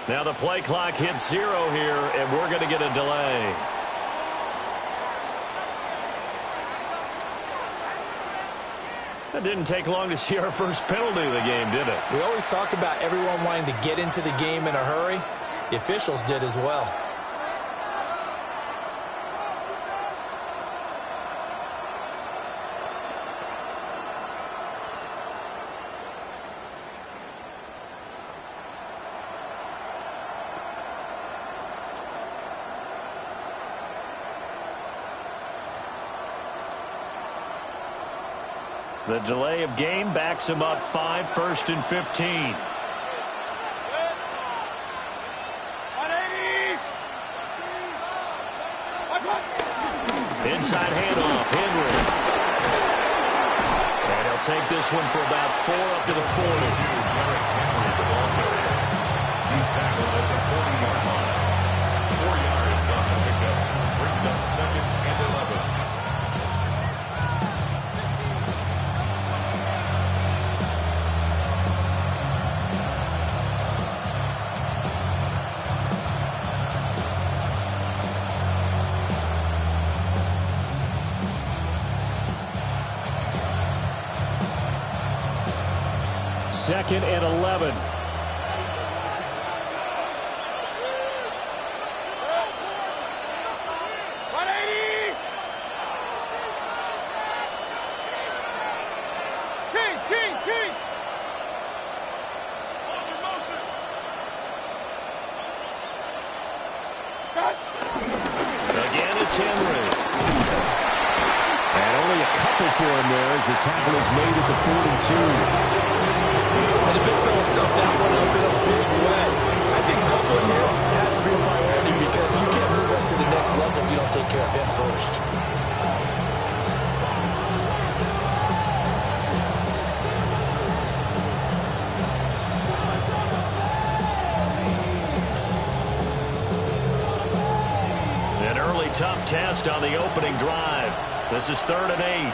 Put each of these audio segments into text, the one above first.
Now the play clock hits 0 here, and we're going to get a delay. It didn't take long to see our first penalty of the game, did it? We always talk about everyone wanting to get into the game in a hurry. The officials did as well. The delay of game backs him up 5, 1st and 15. Inside handoff, Henry. And he'll take this one for about 4 up to the 40. He's tackled at the 40-yard line. 4 yards on the pickup. Brings up 2nd and 11. Second and 11. Again, it's Henry. And only a couple for him there as the tackle is made at the 42. And the big fella stuffed that one up in a big way. I think doubling him has to be a priority because you can't move up to the next level if you don't take care of him first. An early tough test on the opening drive. This is 3rd and 8.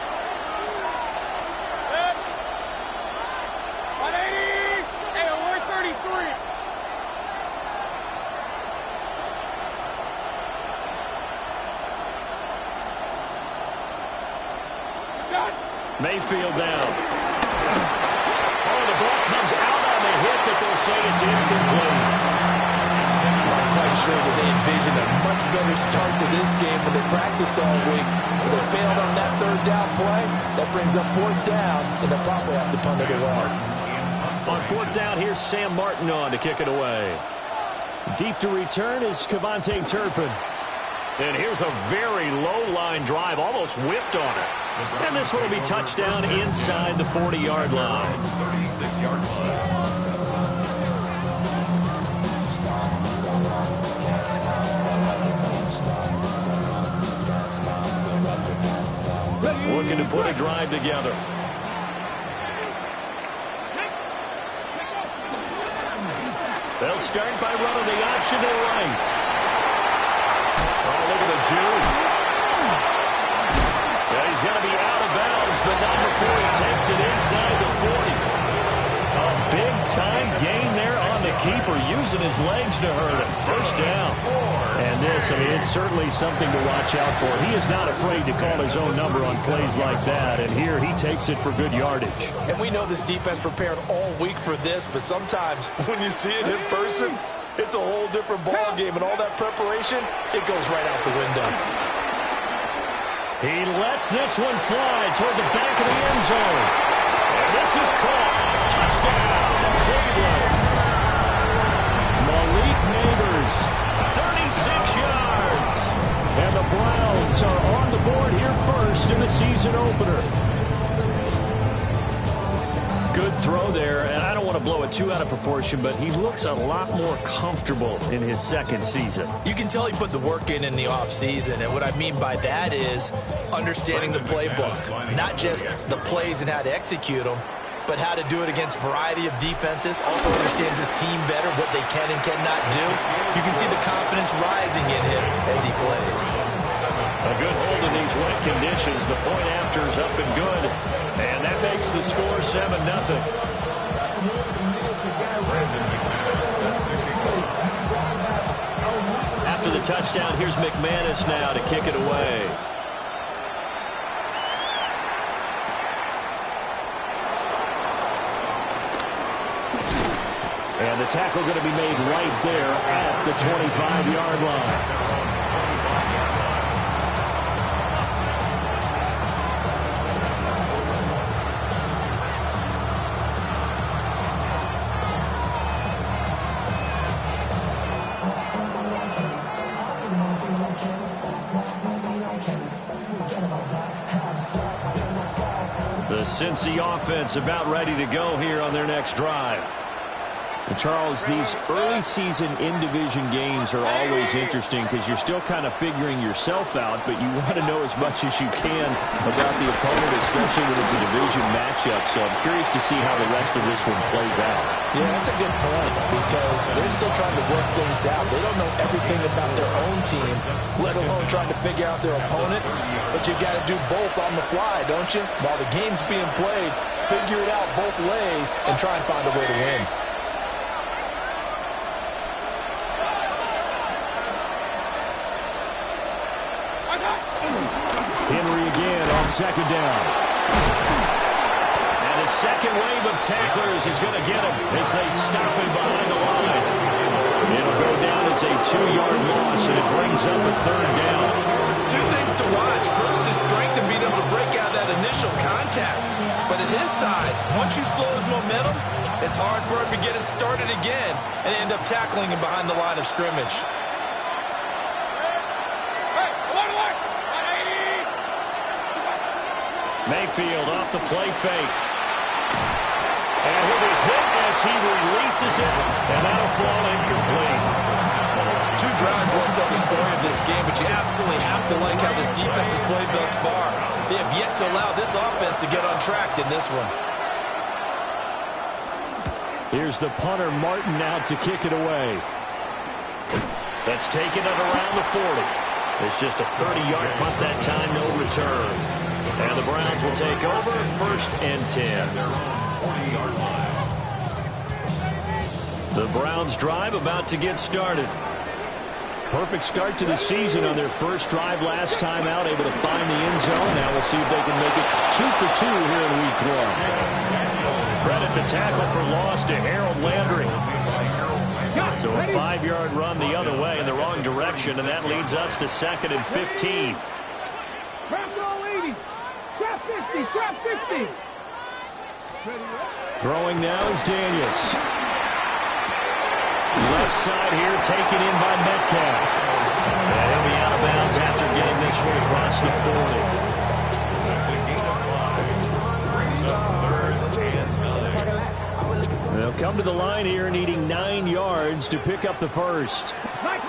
Mayfield down. Oh, the ball comes out on the hit, but they'll say it's incomplete. I'm quite sure that they envisioned a much better start to this game when they practiced all week. When they failed on that 3rd down play, that brings up 4th down, and they'll probably have to punt it away. On 4th down, here's Sam Martin on to kick it away. Deep to return is Kevontae Turpin. And here's a very low-line drive, almost whiffed on it. And this one will be touchdown inside the 40-yard line. 36-yard line. Looking to put a drive together. They'll start by running the option to the right. Oh, look at the juke. Yeah, he's going to be out of bounds, but not before he takes it inside the 40. A big-time gain there on the keeper, using his legs to hurt him. 1st down. And this, I mean, it's certainly something to watch out for. He is not afraid to call his own number on plays like that, and here he takes it for good yardage. And we know this defense prepared all week for this, but sometimes when you see it in person, it's a whole different ball game, and all that preparation, it goes right out the window. He lets this one fly toward the back of the end zone. And this is caught. Touchdown, Cleveland. Malik Neighbors, 36 yards. And the Browns are on the board here first in the season opener. Good throw there, and I don't want to blow it too out of proportion, but he looks a lot more comfortable in his 2nd season. You can tell he put the work in the offseason, and what I mean by that is understanding the playbook, not just the plays and how to execute them, but how to do it against a variety of defenses. Also understands his team better, what they can and cannot do. You can see the confidence rising in him as he plays. A good hold in these wet conditions. The point after is up and good. And that makes the score 7-0. Brandon McManus set to kick off. touchdown. Here's McManus now to kick it away. And the tackle going to be made right there at the 25-yard line. The Cincy offense about ready to go here on their next drive. And Charles, these early season in-division games are always interesting because you're still kind of figuring yourself out, but you want to know as much as you can about the opponent, especially when it's a division matchup. So I'm curious to see how the rest of this one plays out. Yeah, that's a good point because they're still trying to work things out. They don't know everything about their own team, let alone trying to figure out their opponent. But you got to do both on the fly, don't you? While the game's being played, figure it out both ways and try and find a way to win. Henry again on second down. And a second wave of tacklers is going to get him as they stop him behind the line. It'll go down as a 2-yard loss, and it brings up a third down. Two things to watch. First, his strength and being able to break out that initial contact. But at his size, once you slow his momentum, it's hard for him to get it started again and end up tackling him behind the line of scrimmage. Mayfield off the play fake. And he'll be hit as he releases it, and that'll fall incomplete. Two drives won't tell the story of this game, but you absolutely have to like how this defense has played thus far. They have yet to allow this offense to get untracked in this one. Here's the punter, Martin, out to kick it away. That's taken it around the 40. It's just a 30-yard punt that time, no return. And the Browns will take over, 1st and 10. The Browns drive about to get started. Perfect start to the season on their first drive last time out, able to find the end zone. Now we'll see if they can make it 2 for 2 here in week 1. Credit the tackle for loss to Harold Landry. So a 5-yard run the other way in the wrong direction, and that leads us to 2nd and 15. Throwing now is Daniels. Left side here taken in by Metcalf. And he'll be out of bounds after getting this one across the 40. They'll come to the line here needing 9 yards to pick up the first. 19.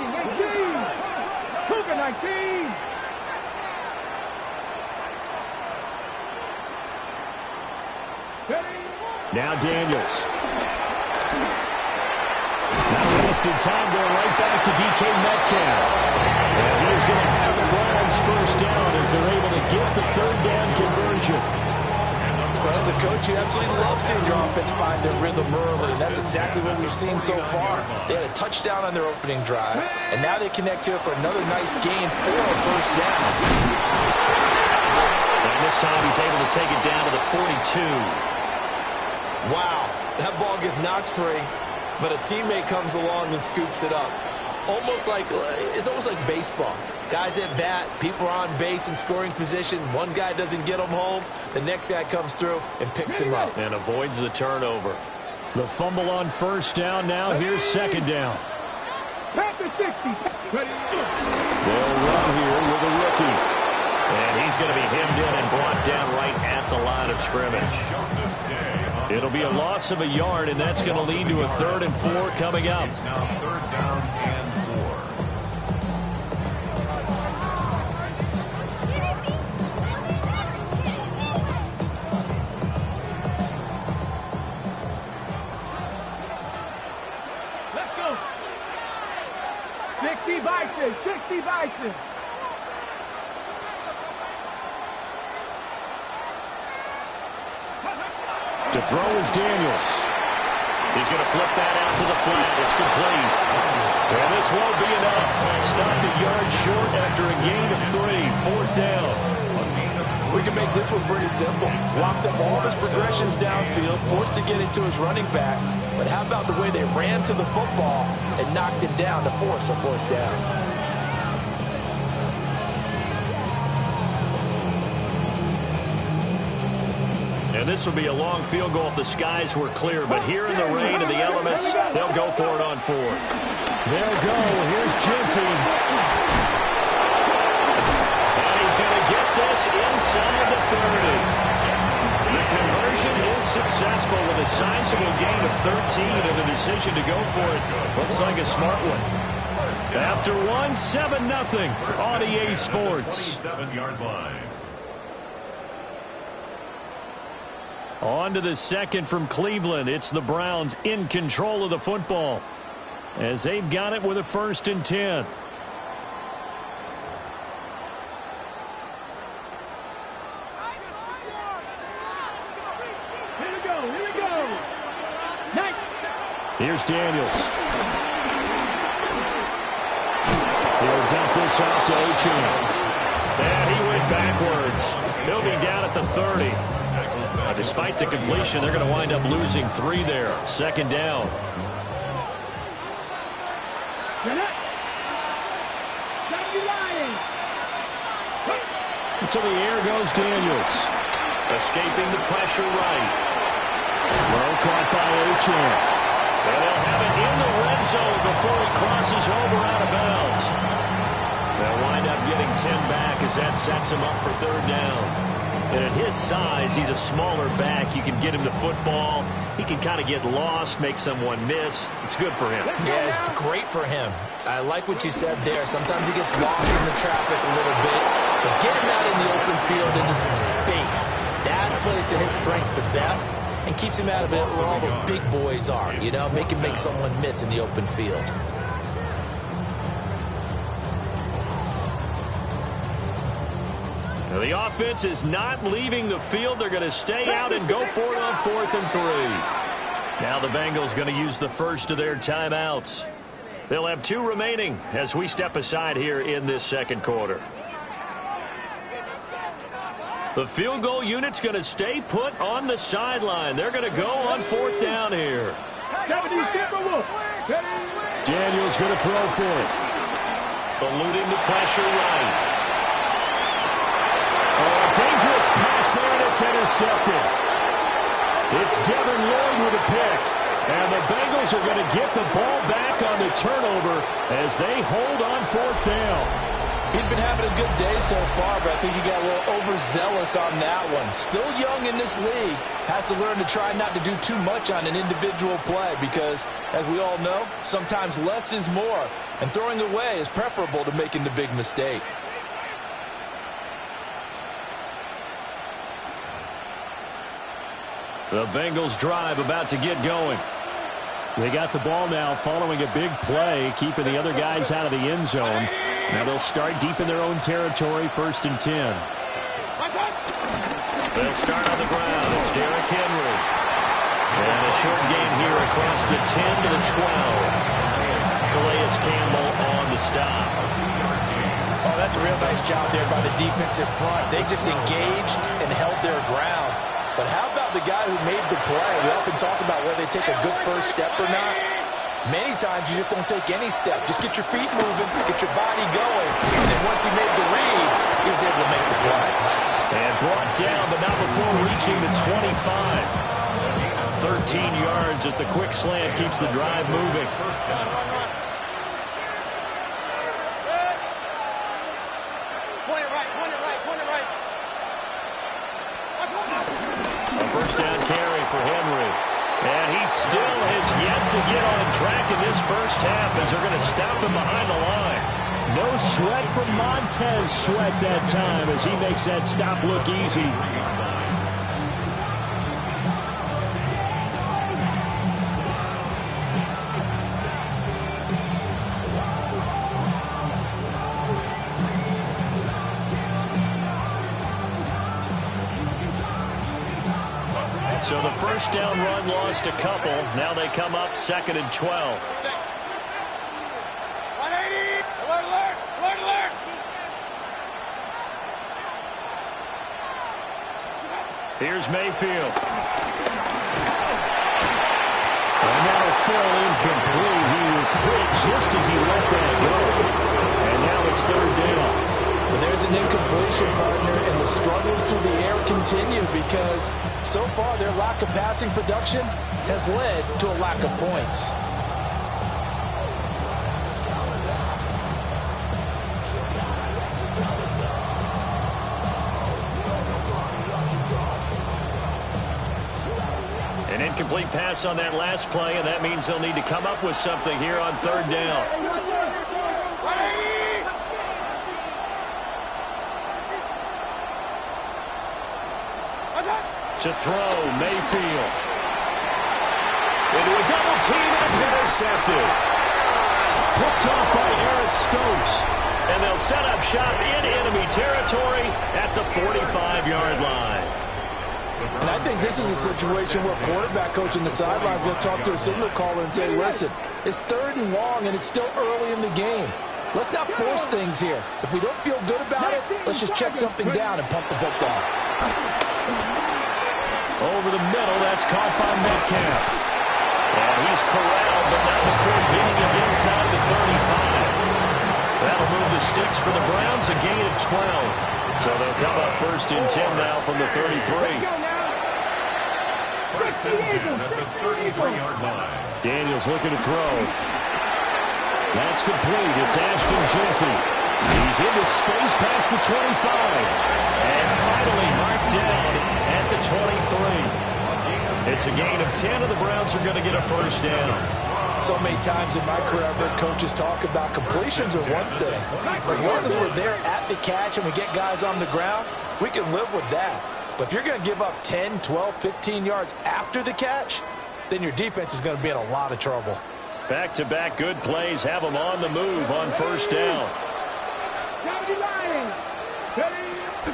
Cougar 19. Now Daniels. Not wasted time, going right back to DK Metcalf. And he's going to have the Browns first down as they're able to get the 3rd down conversion. Well, as a coach, you absolutely love seeing your offense find their rhythm early, and that's exactly what we've seen so far. They had a touchdown on their opening drive, and now they connect here for another nice gain for a first down. And this time he's able to take it down to the 42. Wow, that ball gets knocked free, but a teammate comes along and scoops it up. It's almost like baseball. Guys at bat, people are on base in scoring position. One guy doesn't get him home. The next guy comes through and picks him up. And avoids the turnover. The fumble on first down now. Here's 2nd down. They'll run here with a rookie. And he's going to be hemmed in and brought down right at the line of scrimmage. It'll be a loss of a yard, and that's going to lead to a 3rd and 4 coming up. Now 3rd down and 4. Let's go. 60 Bison, 60 Bison. To throw is Daniels. He's going to flip that out to the flat. It's complete. And this won't be enough. Stopped a yard short after a gain of 3. 4th down. We can make this one pretty simple. Locked up all of his progressions downfield, forced to get it to his running back. But how about the way they ran to the football and knocked it down to force a 4th down? And this will be a long field goal if the skies were clear. But here in the rain and the elements, they'll go for it on 4th. They'll go. Here's Genty. And he's going to get this inside the 30. The conversion is successful with a sizable gain of 13 and the decision to go for it. Looks like a smart one. After 7-0 on EA Sports. 27-yard line. On to the second from Cleveland. It's the Browns in control of the football as they've got it with a 1st and 10. Here we go. Nice. Here's Daniels. He'll dump this off to Ochan. And he went backwards. He'll be down at the 30. Despite the completion, they're going to wind up losing 3 there. 2nd down. To the air goes Daniels. Escaping the pressure right. Throw caught by Ochan. And they'll have it in the red zone before he crosses over out of bounds. They'll wind up getting 10 back as that sets him up for 3rd down. And at his size, he's a smaller back. You can get him the football. He can kind of get lost, make someone miss. It's good for him. Yeah, it's great for him. I like what you said there. Sometimes he gets lost in the traffic a little bit. But get him out in the open field into some space. That plays to his strengths the best and keeps him out of it where all the big boys are. You know, make someone miss in the open field. Now, the offense is not leaving the field. They're going to stay out and go for it on 4th and 3. Now the Bengals going to use the first of their timeouts. They'll have 2 remaining as we step aside here in this 2nd quarter. The field goal unit's going to stay put on the sideline. They're going to go on 4th down here. Daniels going to throw for it. Eluding the pressure right. Dangerous pass there, and it's intercepted. It's Devin Lloyd with a pick. And the Bengals are going to get the ball back on the turnover as they hold on 4th down. He's been having a good day so far, but I think he got a little overzealous on that one. Still young in this league. Has to learn to try not to do too much on an individual play because, as we all know, sometimes less is more. And throwing away is preferable to making the big mistake. The Bengals drive about to get going. They got the ball now following a big play, keeping the other guys out of the end zone. Now they'll start deep in their own territory, 1st and 10. They'll start on the ground. It's Derrick Henry. And a short gain here across the 10 to the 12. Calais Campbell on the stop. Oh, that's a real nice job there by the defensive front. They just engaged and held their ground. But how about the guy who made the play? We often talk about whether they take a good first step or not. Many times you just don't take any step. Just get your feet moving, get your body going. And then once he made the read, he was able to make the play. And brought down, but not before reaching the 25. 13 yards as the quick slant keeps the drive moving. First down carry for Henry. And he still has yet to get on track in this first half as they're going to stop him behind the line. No sweat from Montez Sweat that time as he makes that stop look easy. So the first down run lost a couple. Now they come up 2nd and 12. 180. Alert, alert, alert. Here's Mayfield. And that'll fall incomplete. He was hit just as he let that go. And now it's 3rd down. Well, there's an incompletion, partner, and the struggles through the air continue because so far their lack of passing production has led to a lack of points. An incomplete pass on that last play, and that means they'll need to come up with something here on 3rd down. To throw, Mayfield. Into a double team, and it's intercepted. Picked off by Eric Stokes. And they'll set up shop in enemy territory at the 45-yard line. And I think this is a situation where quarterback coach in the sideline is going to talk to a signal caller and say, listen, it's 3rd and long, and it's still early in the game. Let's not force things here. If we don't feel good about it, let's just check something down and pump the football. Over the middle, that's caught by Metcalf. And he's corralled, but not before getting him inside the 35. That'll move the sticks for the Browns, a gain of 12. So they'll come up 1st and 10 now from the 33. 1st and 10 at the 33-yard line. Daniels looking to throw. That's complete. It's Ashton Jeanty. He's into space past the 25. And finally marked down at the 23. It's a gain of 10, and the Browns are going to get a 1st down. So many times in my career, I've heard coaches talk about completions are one thing. As long as we're there at the catch and we get guys on the ground, we can live with that. But if you're going to give up 10, 12, 15 yards after the catch, then your defense is going to be in a lot of trouble. Back-to-back good plays have them on the move on 1st down.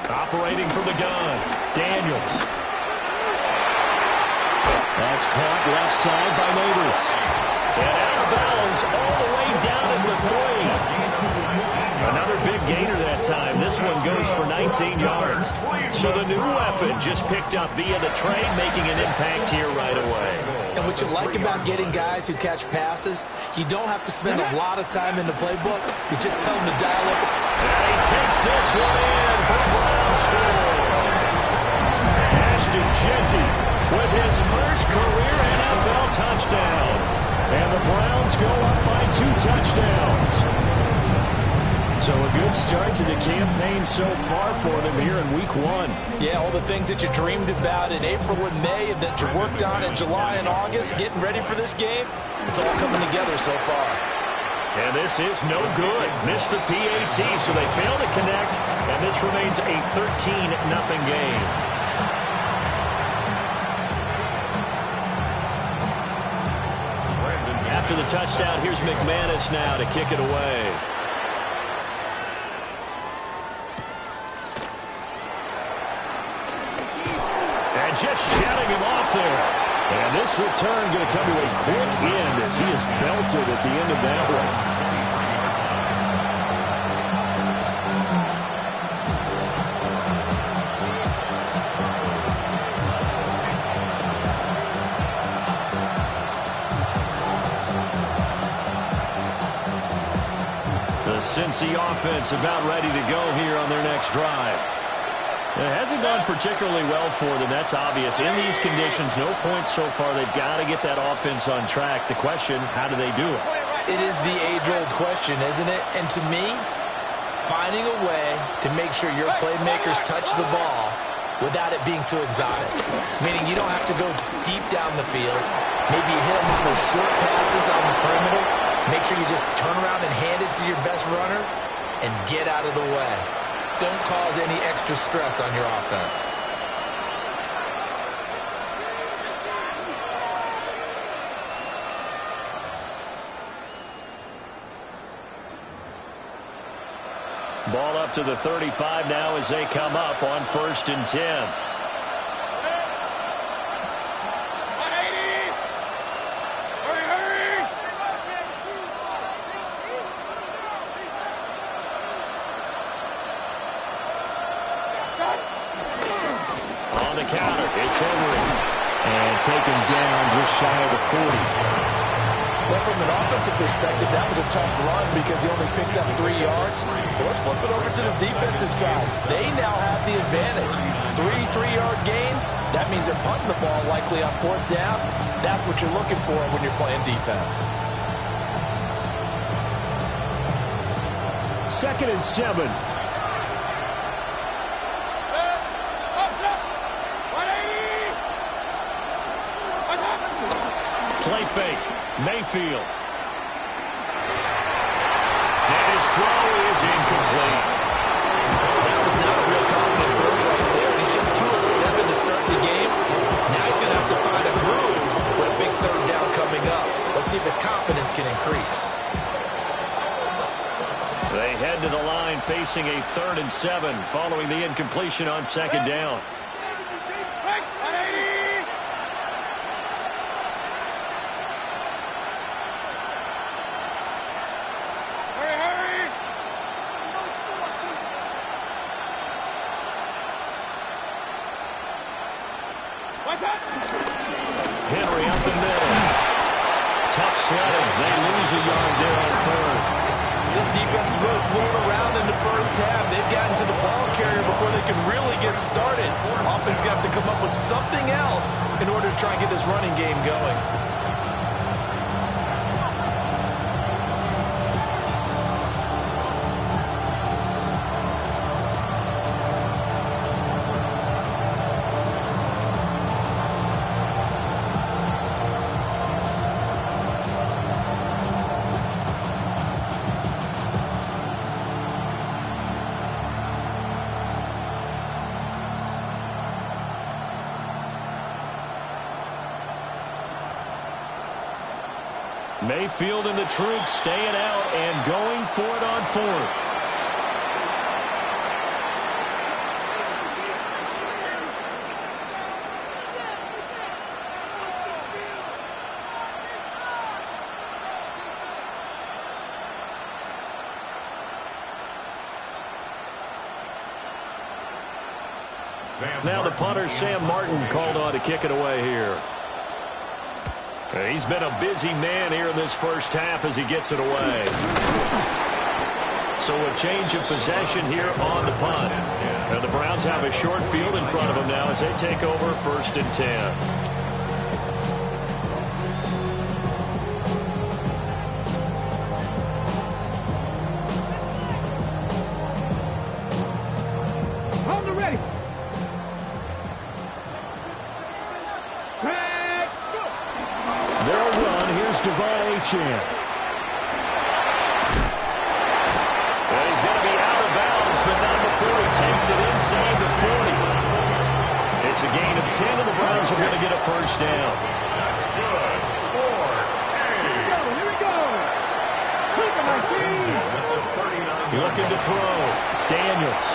Operating from the gun, Daniels. That's caught left side by Neighbors. And out of bounds all the way down at the 3. Another big gainer that time. This one goes for 19 yards. So the new weapon just picked up via the trade, making an impact here right away. And what you like about getting guys who catch passes, you don't have to spend a lot of time in the playbook. You just tell them to dial up. And he takes this one in for Brown score. Ashton Jeanty with his first career NFL touchdown. And the Browns go up by 2 touchdowns. So a good start to the campaign so far for them here in Week 1. Yeah, all the things that you dreamed about in April and May and that you worked on in July and August, getting ready for this game, it's all coming together so far. And this is no good. Missed the PAT, so they fail to connect, and this remains a 13-0 game. After the touchdown, here's McManus now to kick it away. And just shutting him off there. And this return going to come to a quick end as he is belted at the end of that one. The Cincy offense about ready to go here on their next drive. It hasn't gone particularly well for them. That's obvious. In these conditions, no points so far. They've got to get that offense on track. The question, how do they do it? It is the age-old question, isn't it? And to me, finding a way to make sure your playmakers touch the ball without it being too exotic. Meaning you don't have to go deep down the field. Maybe you hit them on those short passes on the perimeter. Make sure you just turn around and hand it to your best runner and get out of the way. Don't cause any extra stress on your offense. Ball up to the 35 now as they come up on 1st and 10. the counter. It's Henry. And taken down just shy of the 40. Well, from an offensive perspective, that was a tough run because he only picked up 3 yards. But let's flip it over to the defensive side. They now have the advantage. 3 3-yard gains. That means they're punting the ball likely on 4th down. That's what you're looking for when you're playing defense. 2nd and 7. Play fake. Mayfield. And his throw is incomplete. That was not a real confident throw right there. And he's just 2 of 7 to start the game. Now he's going to have to find a groove with a big 3rd down coming up. Let's see if his confidence can increase. They head to the line facing a 3rd and 7 following the incompletion on 2nd down. Henry up the middle. Tough sledding. They lose a yard there on 3rd. This defense is really fooling around in the first half. They've gotten to the ball carrier before they can really get started. Offense got to come up with something else in order to try and get this running game going. Mayfield and the troops staying out and going for it on 4th. Now the punter, Sam Martin, called on to kick it away here. He's been a busy man here in this first half as he gets it away. So a change of possession here on the punt. And the Browns have a short field in front of them now as they take over 1st and 10. Well, he's going to be out of bounds, but not before he takes it inside the 40. It's a gain of 10, and the Browns are going to get a 1st down. That's good. 4. Here we go. Keep it, machine. Looking to throw. Daniels.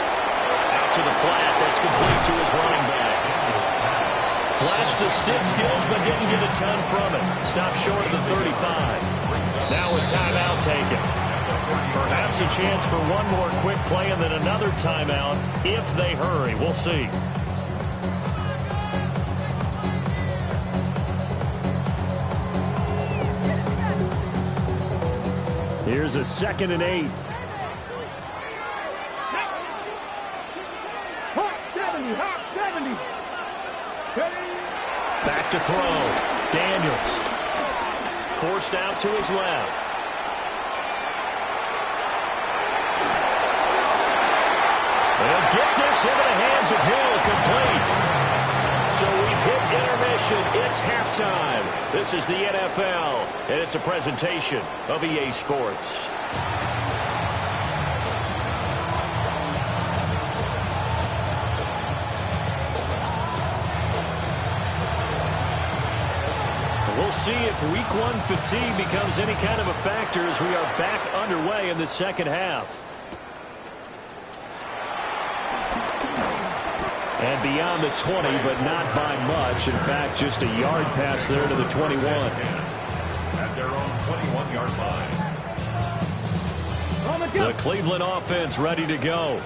Out to the flat. That's complete to his running back. Flashed the stick skills, but didn't get a ton from it. Stopped short of the 35. Now a timeout taken. Perhaps a chance for one more quick play and then another timeout if they hurry. We'll see. Here's a 2nd and 8. Back to throw. Daniels. Forced out to his left. They'll get this into the hands of Hill, complete. So we've hit intermission. It's halftime. This is the NFL, and it's a presentation of EA Sports. We'll see if Week 1 fatigue becomes any kind of a factor as we are back underway in the second half. And beyond the 20, but not by much. In fact, just a yard pass there to the 21. At their own 21-yard line. The Cleveland offense ready to go.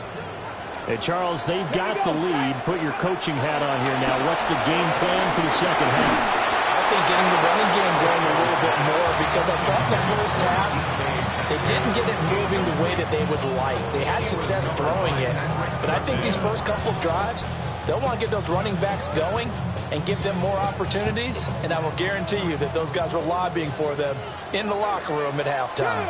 Hey, Charles, they've got the lead. Put your coaching hat on here now. What's the game plan for the second half? I think getting the running game going a little bit more, because I thought the first half, they didn't get it moving the way that they would like. They had success throwing it, but I think these first couple of drives, they'll want to get those running backs going and give them more opportunities, and I will guarantee you that those guys were lobbying for them in the locker room at halftime.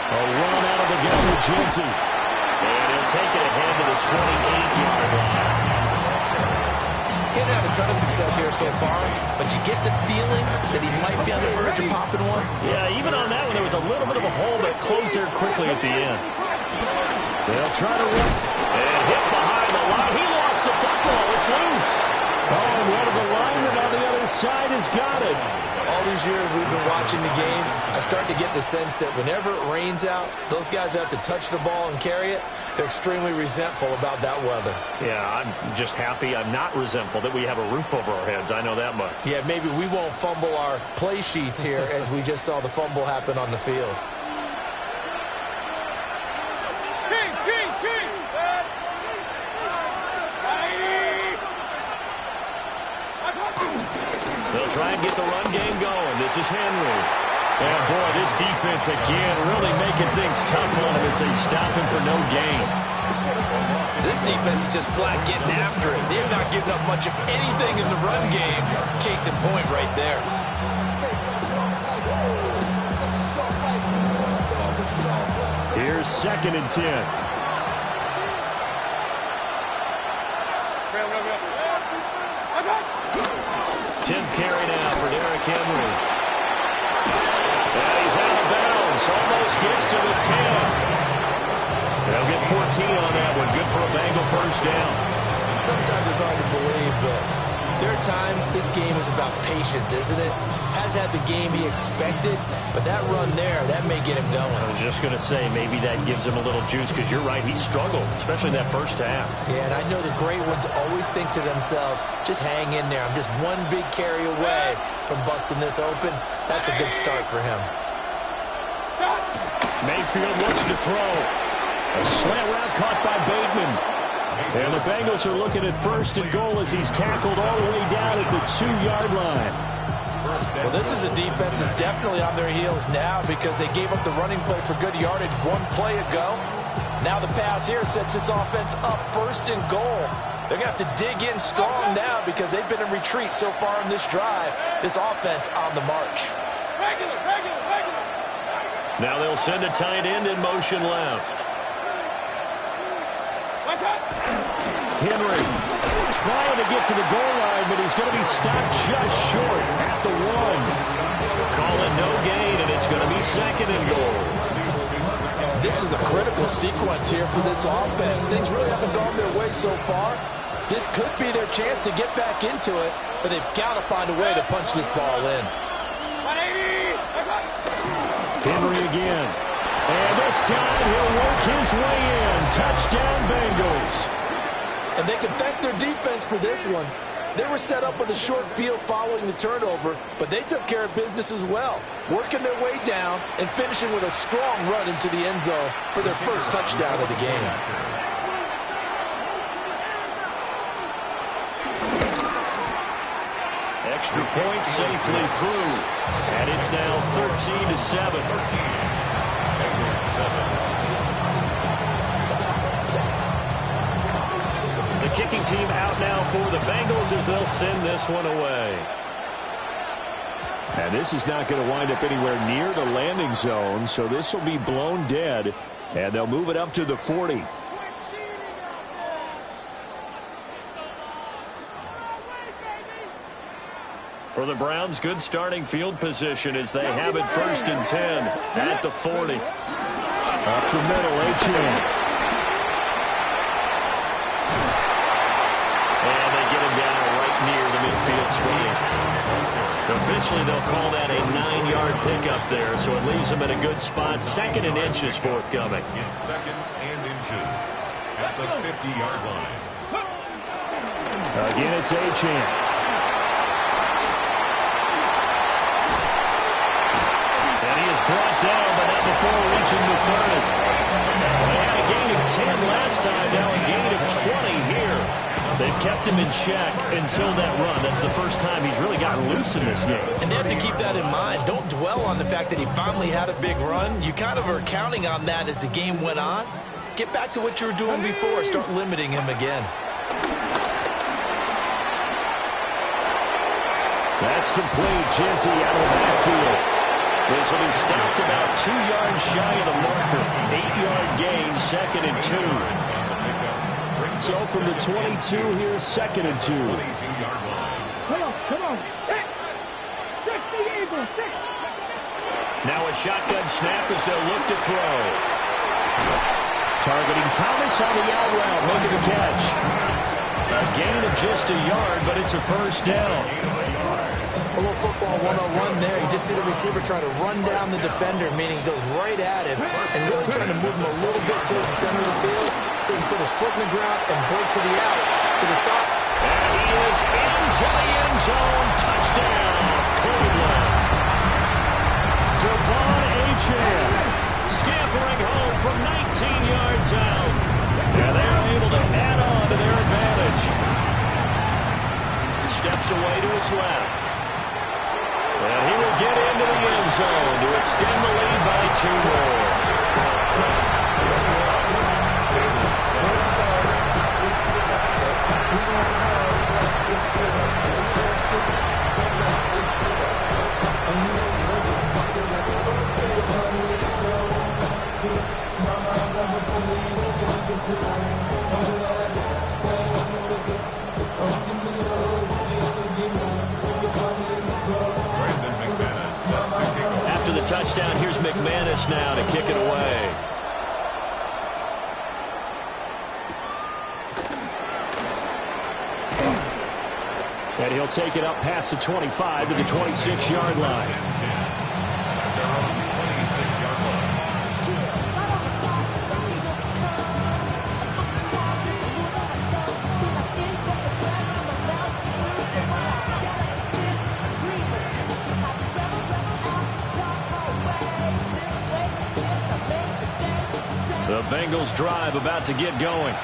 A run out of the gun with Genty. And he'll take it ahead to the 28-yard line. He hadn't had a ton of success here so far, but you get the feeling that he might be on the verge of popping one. Yeah, even on that one, there was a little bit of a hole, but it closed there quickly at the end. They'll try to run. And hit behind the line. He lost the football. It's loose. Oh, and one of the linemen on the other side has got it. All these years we've been watching the game, I start to get the sense that whenever it rains out, those guys who have to touch the ball and carry it, they're extremely resentful about that weather. Yeah, I'm just happy I'm not resentful that we have a roof over our heads. I know that much. Yeah, maybe we won't fumble our play sheets here as we just saw the fumble happen on the field. They'll try and get the run game going. This is Henry. And, boy, this defense again really making things tough on him as they stop him for no gain. This defense is just flat getting after it. They have not given up much of anything in the run game. Case in point right there. Here's 2nd and 10. Tenth carry now for Derrick Henry. And he's out of bounds. Almost gets to the 10. They'll get 14 on that one. Good for a Bengal first down. Sometimes it's hard to believe, but there are times this game is about patience, isn't it? Has had the game he expected, but that run there, that may get him going. I was just going to say, maybe that gives him a little juice, because you're right, he struggled, especially in that first half. Yeah, and I know the great ones always think to themselves, just hang in there. I'm just one big carry away from busting this open. That's a good start for him. Mayfield looks to throw. A slant route caught by Bateman. And the Bengals are looking at 1st and goal as he's tackled all the way down at the 2-yard line. Well, this is a defense that's definitely on their heels now, because they gave up the running play for good yardage one play ago. Now the pass here sets this offense up 1st and goal. They're going to have to dig in strong now, because they've been in retreat so far in this drive. This offense on the march. Now they'll send a tight end in motion left. Henry trying to get to the goal line, but he's going to be stopped just short at the 1. Call it no gain, and it's going to be 2nd and goal. This is a critical sequence here for this offense. Things really haven't gone their way so far. This could be their chance to get back into it, but they've got to find a way to punch this ball in. Henry again. And this time he'll work his way in. Touchdown, Bengals. And they can thank their defense for this one. They were set up with a short field following the turnover, but they took care of business as well, working their way down and finishing with a strong run into the end zone for their first touchdown of the game. Extra point safely through. And it's now 13-7. The kicking team out now for the Bengals as they'll send this one away. And this is not going to wind up anywhere near the landing zone, so this will be blown dead. And they'll move it up to the 40. For the Browns, good starting field position as they have it 1st and 10 at the 40. Up the middle, Etienne. And they get him down right near the midfield screen. Officially, they'll call that a 9-yard pickup there, so it leaves them in a good spot. 2nd and inches forthcoming. It's 2nd and inches at the 50-yard line. Again, it's Etienne. Brought down, but not before reaching the third. They had a gain of 10 last time, now a gain of 20 here. They've kept him in check until that run. That's the first time he's really gotten loose in this game. And they have to keep that in mind. Don't dwell on the fact that he finally had a big run. You kind of are counting on that as the game went on. Get back to what you were doing before. Start limiting him again. That's complete. Genty out of the backfield. This will be stopped about 2 yards shy of the marker. 8-yard gain, 2nd and 2. So from the 22 here, 2nd and 2. Come on. Fix the Eagle. Now a shotgun snap as they'll look to throw. Targeting Thomas on the out route, making the catch. A gain of just a yard, but it's a first down. A little football 101 there. You just see the receiver trying to run down the defender, meaning he goes right at him and really trying to move him a little bit towards the center of the field so he can put his foot in the ground and break to the out, to the side. And he is into the end zone. Touchdown, Cleveland. Devon Achane scampering home from 19 yards out. And they're able to add on to their advantage. Steps away to his left. And he will get into the end zone to extend the lead by 2 more. After the touchdown, here's McManus now to kick it away. And he'll take it up past the 25 to the 26-yard line. The Bengals drive about to get going.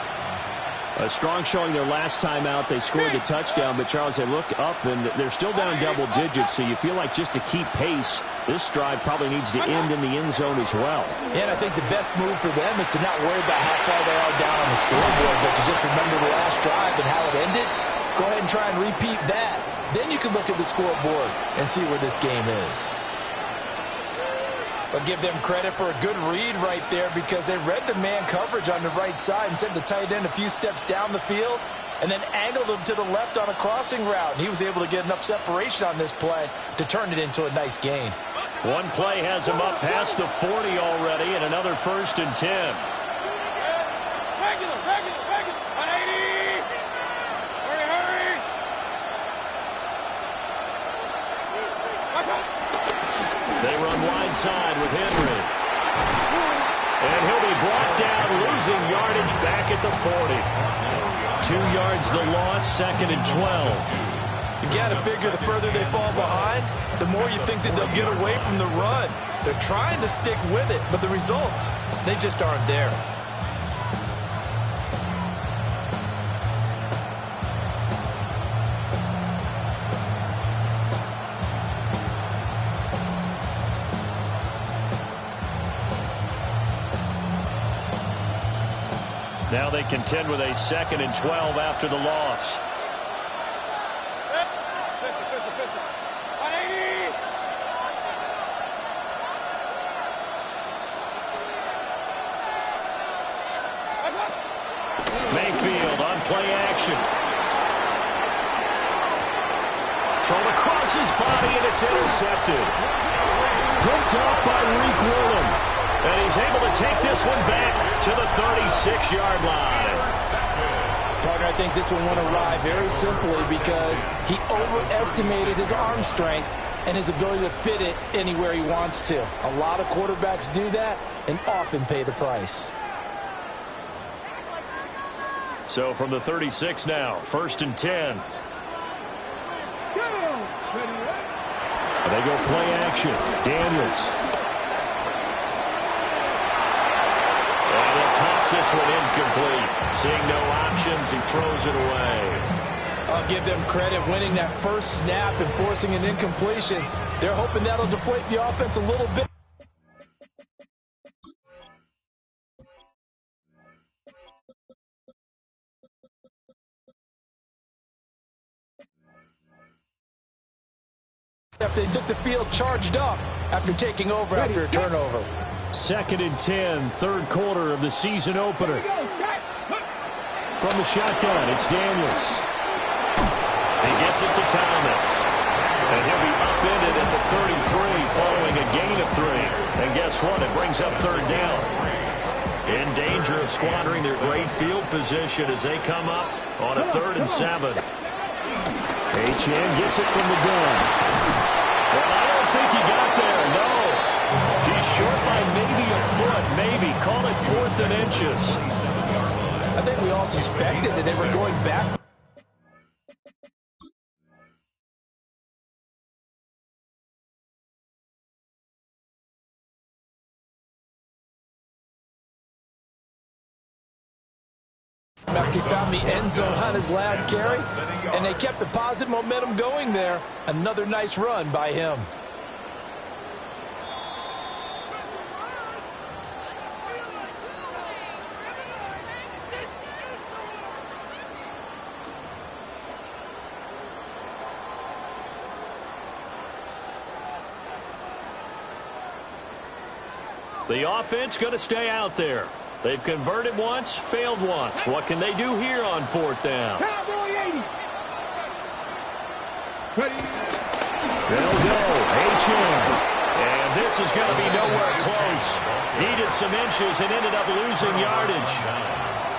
A strong showing their last time out. They scored the touchdown, but Charles, they look up and they're still down double digits, so you feel like just to keep pace, this drive probably needs to end in the end zone as well. Yeah, and I think the best move for them is to not worry about how far they are down on the scoreboard, but to just remember the last drive and how it ended. Go ahead and try and repeat that. Then you can look at the scoreboard and see where this game is. But give them credit for a good read right there because they read the man coverage on the right side and sent the tight end a few steps down the field and then angled him to the left on a crossing route. And he was able to get enough separation on this play to turn it into a nice gain. One play has him up past the 40 already and another 1st and 10. Regular. 180. Hurry. They run wide side with Henry. And he'll be brought down, losing yardage back at the 40. 2 yards the loss, 2nd and 12. You've got to figure the further they fall behind, the more you think that they'll get away from the run. They're trying to stick with it, but the results, they just aren't there. Now they contend with a 2nd and 12 after the loss. Mayfield on play action. Thrown across his body and it's intercepted. Picked up by Reek Willem. And he's able to take this one back to the 36-yard line. Partner, I think this one went awry very simply because he overestimated his arm strength and his ability to fit it anywhere he wants to. A lot of quarterbacks do that and often pay the price. So from the 36 now, 1st and 10. And they go play action. Daniels. this one incomplete. Seeing no options, he throws it away. I'll give them credit winning that first snap and forcing an incompletion. They're hoping that'll deflate the offense a little bit. After they took the field charged up after taking over after a turnover. 2nd and 10, third quarter of the season opener. From the shotgun, it's Daniels. He gets it to Thomas. And he'll be upended at the 33 following a gain of 3. And guess what? It brings up third down. In danger of squandering their great field position as they come up on a 3rd and 7. Achane gets it from the gun. Well, I don't think he got there, no. He's short by maybe a foot, maybe. Call it 4th and inches. I think we all suspected that they were going back. After he found the end zone on his last carry, and they kept the positive momentum going there. Another nice run by him. The offense going to stay out there. They've converted once, failed once. What can they do here on 4th down? Cowboy 80. They'll go. Achane. And this is going to be nowhere close. Needed some inches and ended up losing yardage.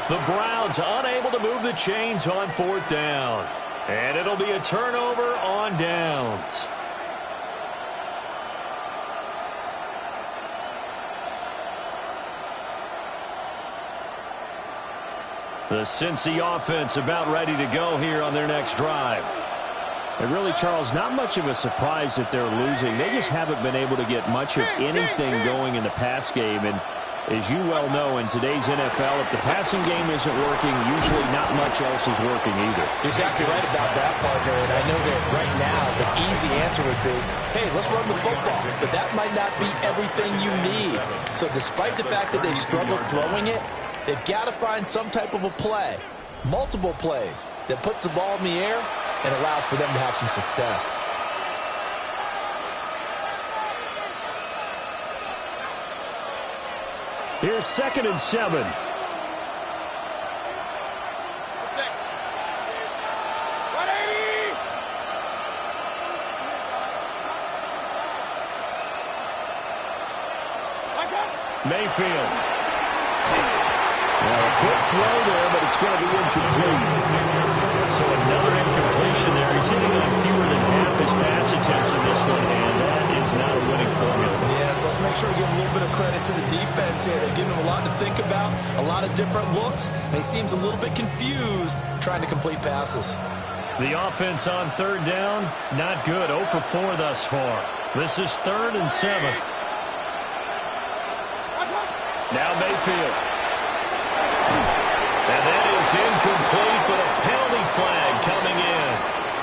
The Browns unable to move the chains on 4th down. And it'll be a turnover on downs. The Cincy offense about ready to go here on their next drive. And really, Charles, not much of a surprise that they're losing. They just haven't been able to get much of anything going in the pass game. And as you well know, in today's NFL, if the passing game isn't working, usually not much else is working either. You're exactly right about that, partner. And I know that right now the easy answer would be, hey, let's run the football. But that might not be everything you need. So despite the fact that they struggled throwing it, they've got to find some type of a play, multiple plays, that puts the ball in the air and allows for them to have some success. Here's 2nd and 7. Mayfield. Well, a quick throw there, but it's going to be incomplete. So another incompletion there. He's hitting on fewer than half his pass attempts in this one, and that is not a winning formula. Yes, let's make sure we give a little bit of credit to the defense here. They're giving him a lot to think about, a lot of different looks, and he seems a little bit confused trying to complete passes. The offense on 3rd down, not good. 0 for 4 thus far. This is 3rd and 7. Now Mayfield. And that is incomplete, but a penalty flag coming in.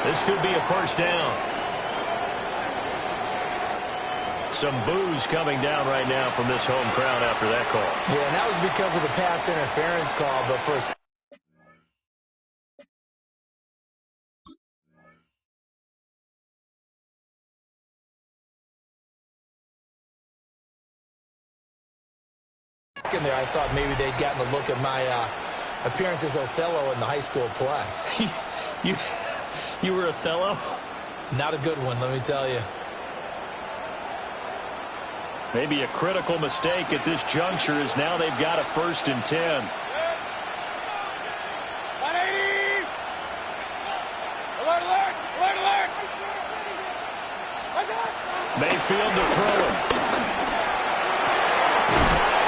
This could be a 1st down. Some boos coming down right now from this home crowd after that call. Yeah, and that was because of the pass interference call, but for a second there, I thought maybe they'd gotten a look at my appearance as Othello in the high school play. You were Othello? Not a good one, let me tell you. Maybe a critical mistake at this juncture is now they've got a 1st and 10. Mayfield to throw it.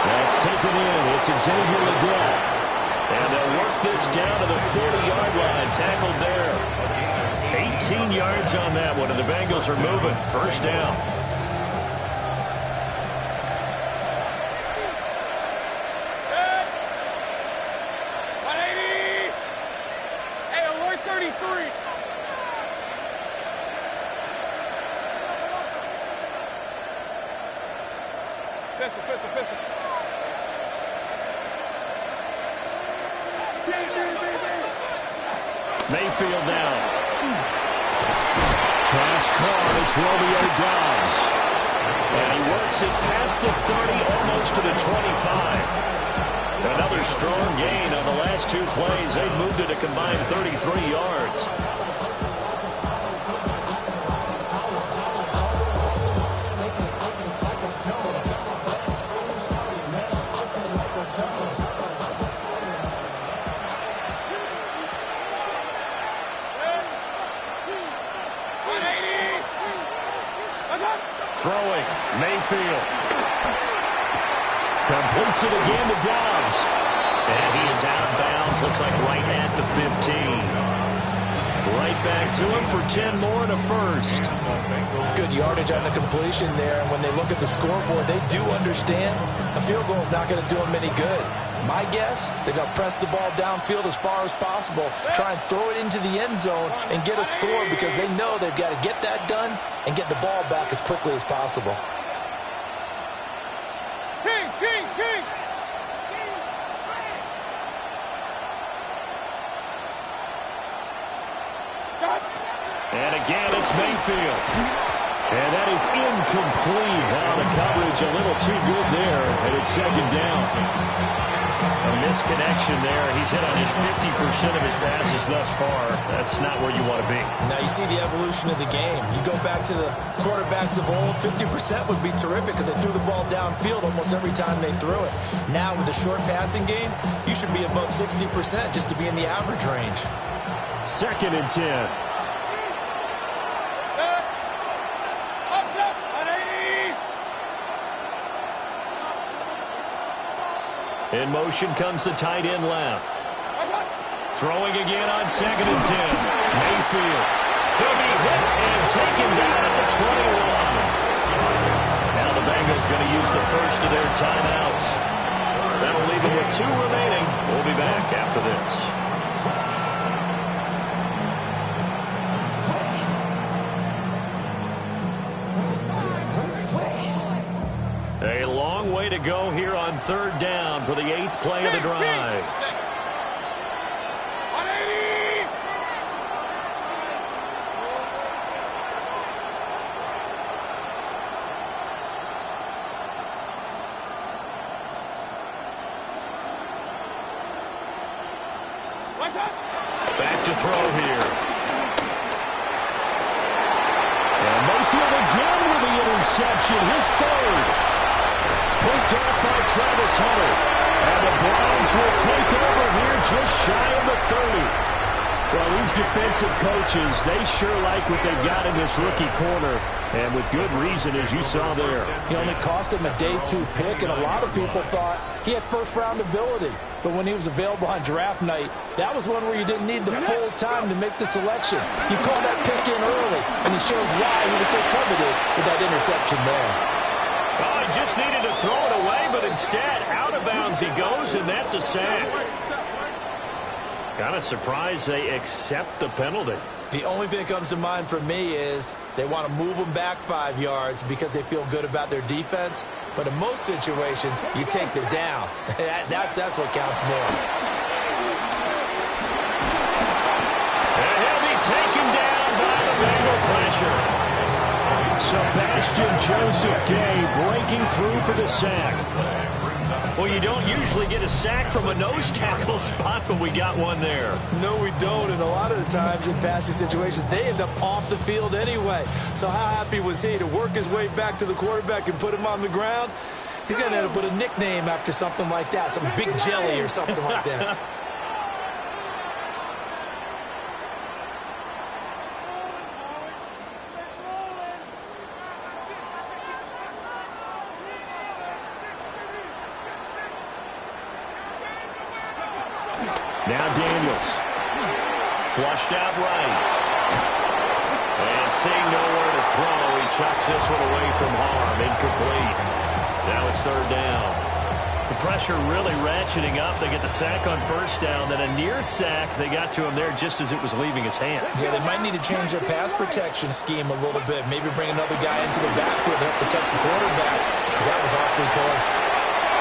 That's taken in. It's Xavier Legette. And they'll work this down to the 40-yard line. Tackled there. 18 yards on that one, and the Bengals are moving. 1st down. Pistol. Mayfield down. Pass caught. It's Romeo Doubs. And he works it past the 30, almost to the 25. Another strong gain on the last two plays. They've moved it a combined 33 yards. Throwing, Mayfield. Completes it again to Doubs. And he is out of bounds. Looks like right at the 15. Right back to him for 10 more and a first. Good yardage on the completion there. And when they look at the scoreboard, they do understand a field goal is not going to do them any good. My guess, they're going to press the ball downfield as far as possible, try and throw it into the end zone and get a score because they know they've got to get that done and get the ball back as quickly as possible. King! Stop! And again, it's Mayfield. And that is incomplete. Now the coverage a little too good there, and it's second down. A misconnection there. He's hit on his 50% of his passes thus far. That's not where you want to be. Now you see the evolution of the game. You go back to the quarterbacks of old, 50% would be terrific because they threw the ball downfield almost every time they threw it. Now with the short passing game, you should be above 60% just to be in the average range. Second and 10. In motion comes the tight end left. Throwing again on second and 10. Mayfield. He'll be hit and taken down at the 21. Now the Bengals going to use the first of their timeouts. That'll leave them with 2 remaining. We'll be back after this. A long way to go here on third down for the 8th play of the drive. Back to throw here. And Mayfield again with the interception, his third. Picked off by Travis Hunter. And the Browns will take over here just shy of the 30. Well, these defensive coaches, they sure like what they've got in this rookie corner. And with good reason, as you saw there. He only cost him a day 2 pick, and a lot of people thought he had first-round ability. But when he was available on draft night, that was one where you didn't need the full time to make the selection. You called that pick in early, and he shows why he was so coveted with that interception there. Well, he just needed to throw it away, but instead, out of bounds he goes, and that's a sack. Kind of surprised they accept the penalty. The only thing that comes to mind for me is they want to move them back 5 yards because they feel good about their defense. But in most situations, you take the down. That's what counts more. And he'll be taken down by the Bengal pressure. Sebastian Joseph Day breaking through for the sack. Well, you don't usually get a sack from a nose tackle spot, but we got one there. No, we don't, and a lot of the times in passing situations, they end up off the field anyway. So how happy was he to work his way back to the quarterback and put him on the ground? He's going to end up with a nickname after something like that, some Big Jelly or something like that. Now Daniels. Flushed out right. And seeing nowhere to throw, he chucks this one away from harm. Incomplete. Now it's third down. The pressure really ratcheting up. They get the sack on first down. Then a near sack. They got to him there just as it was leaving his hand. Yeah, they might need to change their pass protection scheme a little bit. Maybe bring another guy into the backfield to help protect the quarterback, because that was awfully close.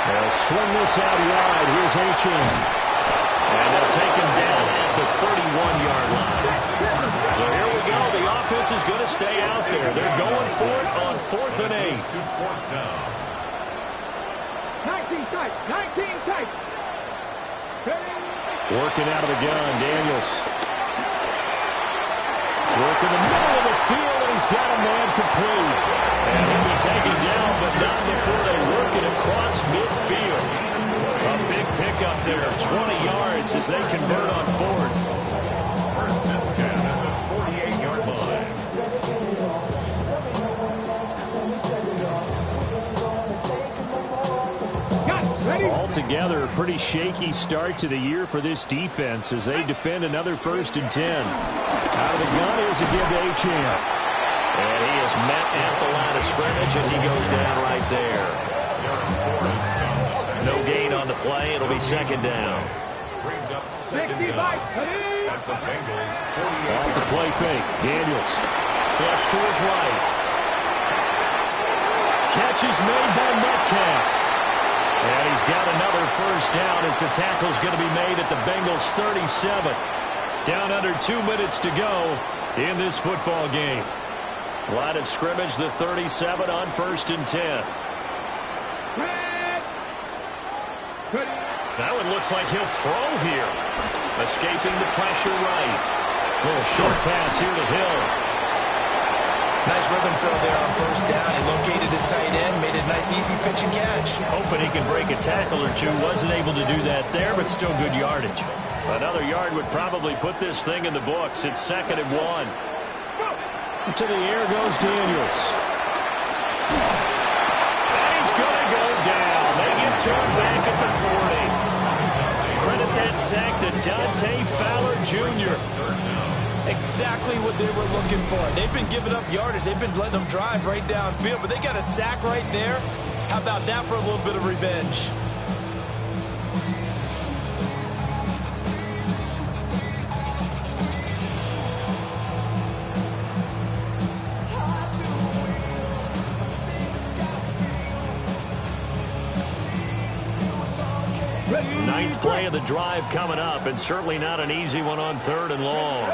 They'll swing this out wide. Here's Achane. And they'll take him down at the 31-yard line. So here we go. The offense is going to stay out there. They're going for it on 4th and 8. 19 tight. 19 tight. Working out of the gun, Daniels. Working the middle of the field, and he's got a man complete. And he'll be taken down, but not before they work it across midfield. A big pickup there, 20 yards as they convert on 4th. First and 10 at the 48-yard line. Altogether, a pretty shaky start to the year for this defense as they defend another 1st and 10. Out of the gun, here's a give to Achane. And he is met at the line of scrimmage, and he goes down right there. No gain on the play. It'll be 2nd down. Brings up 2nd down at the Bengals 48. Off the play fake, Daniels. Flush to his right. Catch is made by Metcalf. And he's got another 1st down as the tackle's going to be made at the Bengals 37. Down under 2 minutes to go in this football game. Line of scrimmage, the 37 on 1st and 10. That one looks like he'll throw here. Escaping the pressure right. Little short pass here to Hill. Nice rhythm throw there on 1st down. He located his tight end, made a nice easy pitch and catch. Hoping he can break a tackle or two. Wasn't able to do that there, but still good yardage. Another yard would probably put this thing in the books. It's 2nd and 1. To the air goes Daniels. And he's going to go down. They get turned back at the 40. Credit that sack to Dante Fowler Jr. Exactly what they were looking for. They've been giving up yardage. They've been letting them drive right downfield, but they got a sack right there. How about that for a little bit of revenge? Ninth play of the drive coming up, and certainly not an easy one on 3rd and long.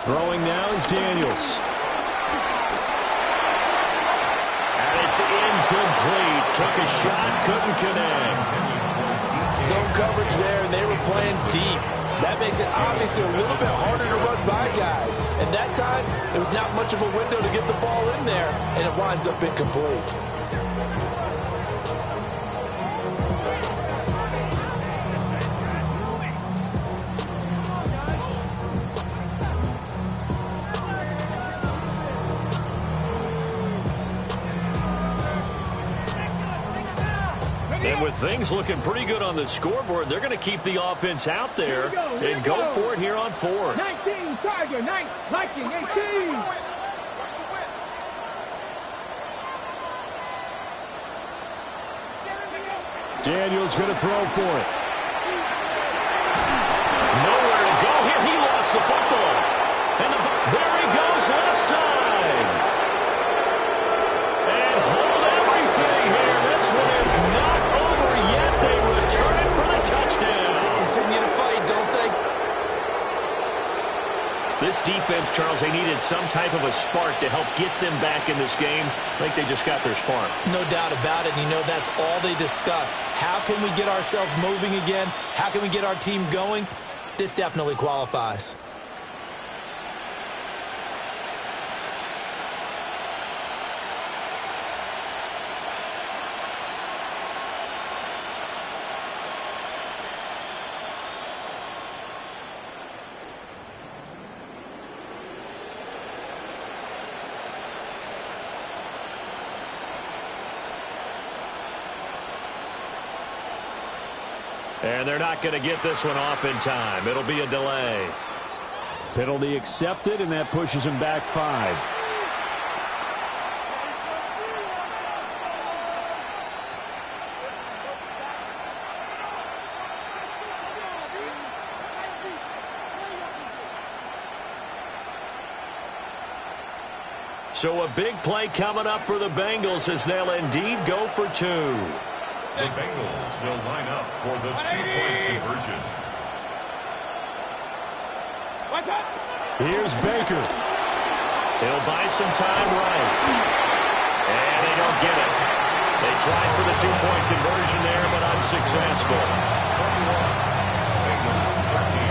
Throwing now is Daniels. And it's incomplete. Took a shot, couldn't connect. Zone coverage there, and they were playing deep. That makes it obviously a little bit harder to run by guys. And that time, there was not much of a window to get the ball in there, and it winds up incomplete. And with things looking pretty good on the scoreboard, they're going to keep the offense out there and go for it here on 4th. 19, Tiger, 9, Viking, 18. Daniels going to throw for it. Nowhere to go here. He lost the football. And there he goes left side. And hold everything here. This one is not over yet. They return it for the touchdown. They continue to fight, don't they? This defense, Charles, they needed some type of a spark to help get them back in this game. I think they just got their spark. No doubt about it. And you know, that's all they discussed. How can we get ourselves moving again? How can we get our team going? This definitely qualifies. And they're not going to get this one off in time. It'll be a delay. Penalty accepted, and that pushes him back 5. So a big play coming up for the Bengals as they'll indeed go for 2. The Bengals will line up for the 2-point conversion. Here's Baker. He'll buy some time right. And they don't get it. They tried for the 2-point conversion there, but unsuccessful. 21. Bengals 13.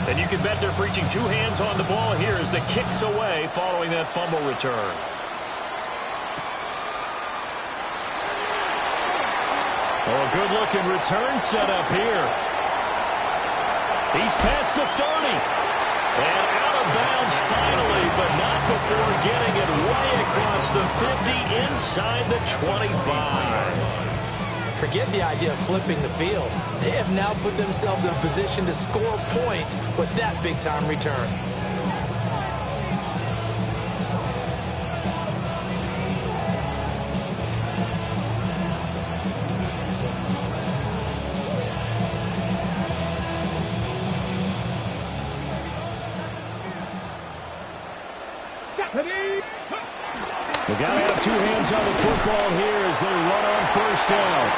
And you can bet they're preaching 2 hands on the ball here as the kick's away following that fumble return. Oh, a good-looking return set up here. He's past the 30. And out of bounds finally, but not before getting it way across the 50 inside the 25. Forget the idea of flipping the field. They have now put themselves in a position to score points with that big-time return. They got to have 2 hands on the football here as they run on first down.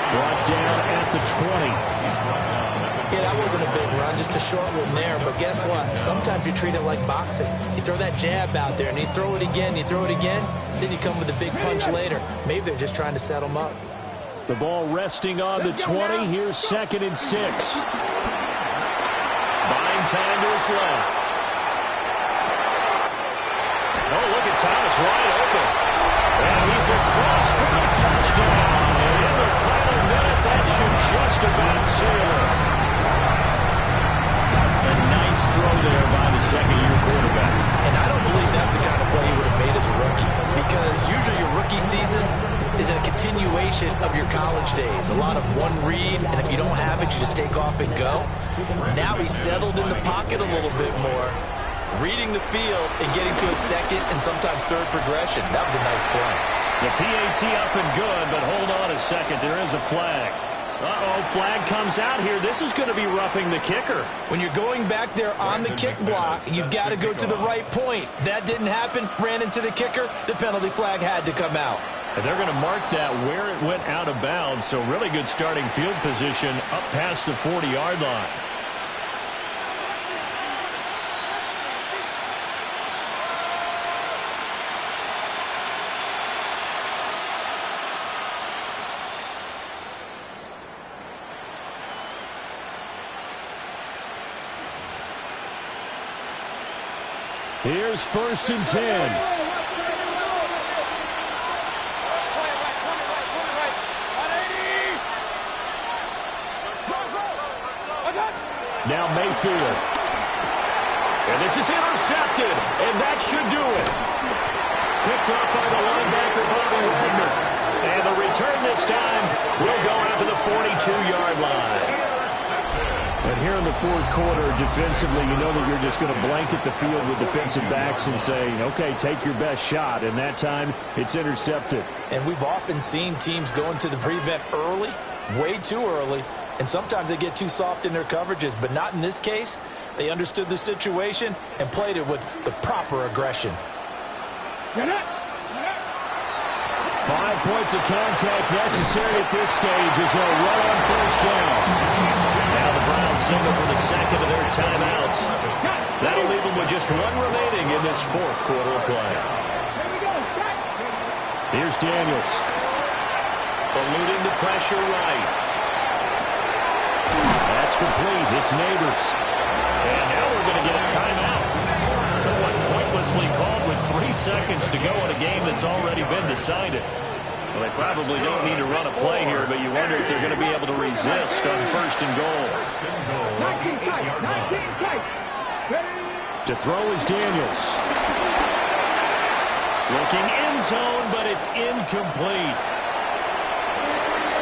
Brought down at the 20. Yeah, that wasn't a big run, just a short one there. But guess what? Sometimes you treat it like boxing. You throw that jab out there, and you throw it again, then you come with a big punch later. Maybe they're just trying to set them up. The ball resting on the 20. Here's 2nd and 6. Buying time to his left. Oh, look at Thomas wide open. And he's across for a touchdown. And in the final minute, that should just about seal it. A nice throw there by the second-year quarterback. And I don't believe that's the kind of play he would have made as a rookie. Because usually your rookie season is a continuation of your college days. A lot of one read, and if you don't have it, you just take off and go. Now he's settled in the pocket a little bit more, reading the field and getting to a second and sometimes third progression. That was a nice play. The PAT up and good, but hold on a second. There is a flag. Uh-oh, flag comes out here. This is going to be roughing the kicker. When you're going back there on the kick block, you've got to go to the right point. That didn't happen. Ran into the kicker. The penalty flag had to come out. And they're going to mark that where it went out of bounds. So really good starting field position up past the 40-yard line. Here's 1st and 10. Now Mayfield. And this is intercepted, and that should do it. Picked up by the linebacker, Bobby Wagner. And the return this time will go out to the 42-yard line. And here in the 4th quarter, defensively, you know that you're just going to blanket the field with defensive backs and say, okay, take your best shot. And that time, it's intercepted. And we've often seen teams go into the prevent early, way too early, and sometimes they get too soft in their coverages, but not in this case. They understood the situation and played it with the proper aggression. 5 points of contact necessary at this stage as they'll run on first down. Now the Browns signal for the second of their timeouts. That'll leave them with just 1 remaining in this 4th quarter of play. Here's Daniels. Eluding the pressure right. That's complete. It's Neighbors. And now we're going to get a timeout. Somewhat pointlessly called with 3 seconds to go in a game that's already been decided. Well, they probably don't need to run a play here, but you wonder if they're going to be able to resist on 1st and goal. 19 tight. To throw is Daniels. Looking end zone, but it's incomplete.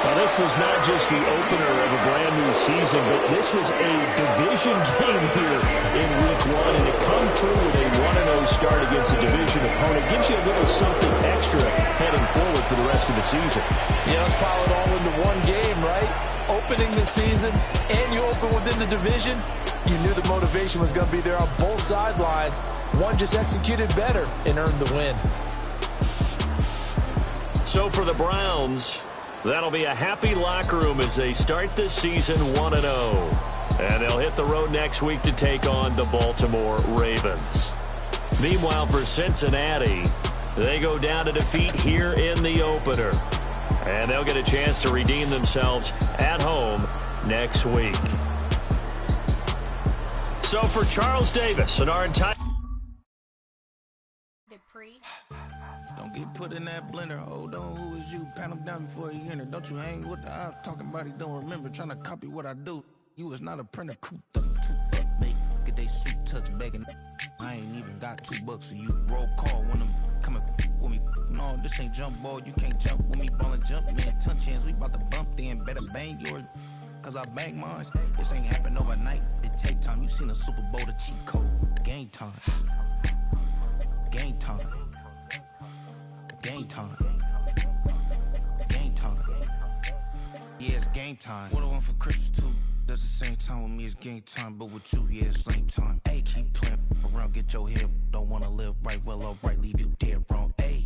Well, this was not just the opener of a brand-new season, but this was a division game here in Week 1, and to come through with a 1-0 start against a division opponent gives you a little something extra heading forward for the rest of the season. Yeah, let's pile it all into one game, right? Opening the season, and you open within the division, you knew the motivation was going to be there on both sidelines. One just executed better and earned the win. So for the Browns, that'll be a happy locker room as they start this season 1-0. And they'll hit the road next week to take on the Baltimore Ravens. Meanwhile, for Cincinnati, they go down to defeat here in the opener. And they'll get a chance to redeem themselves at home next week. So for Charles Davis and our entire... Don't get put in that blender. Hold on, who is you? Pat him down before he enter. Don't you hang with the ops talking about he don't remember. Trying to copy what I do. You was not a printer. Cooped up, make get they suit touch begging. I ain't even got $2, so you roll call when I'm coming with me. No, this ain't jump ball. You can't jump with me. Ballin' jump, man. Touch hands. We about to bump then. Better bang yours, cause I bang mine. This ain't happen overnight. It take time. You seen a Super Bowl, the cheat code. Game time. Game time. Game time. Game time. Yeah, it's game time. What I want for Christmas too. Does the same time with me, it's game time. But with you, yeah, it's lame time. Hey, keep playing around, get your head. Don't wanna live right, well, alright, leave you dead wrong. Hey,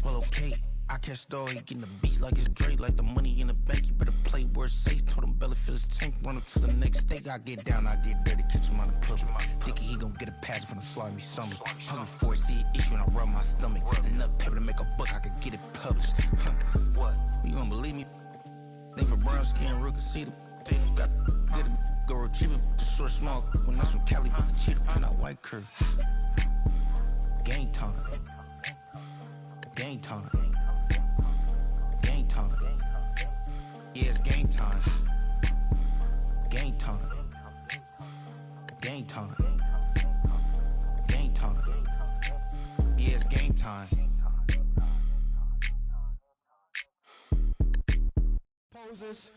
well, okay. I catch the dog, he getting the beat like it's Dre, like the money in the bank. You better play where it's safe. Told him belly fill his tank, run him to the next state. I get down, I get dirty, catch him on the public. Thinking he gon' get a pass from the slimy summer. Hungry for it, see an issue and I rub my stomach. Enough paper to make a book, I could get it published. What? You don't believe me? Think for brown skin, real can see the they got get it, go retrieve it. Just short, small, when that's from Cali with the cheetah print out white curve. Game time. Game time. Game time. Yeah, it's game time. Game time. Game time. Game time. Yeah, it's game time. Poses.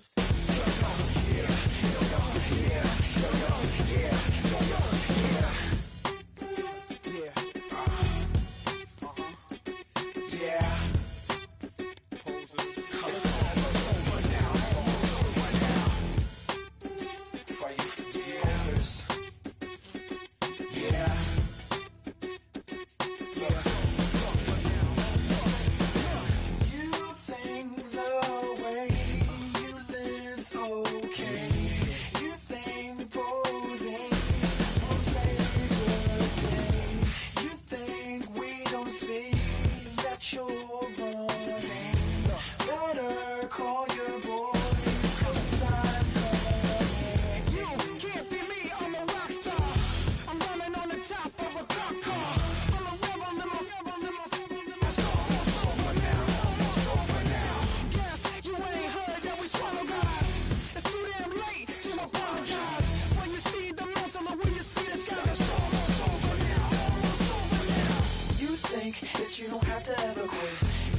You don't have to ever quit.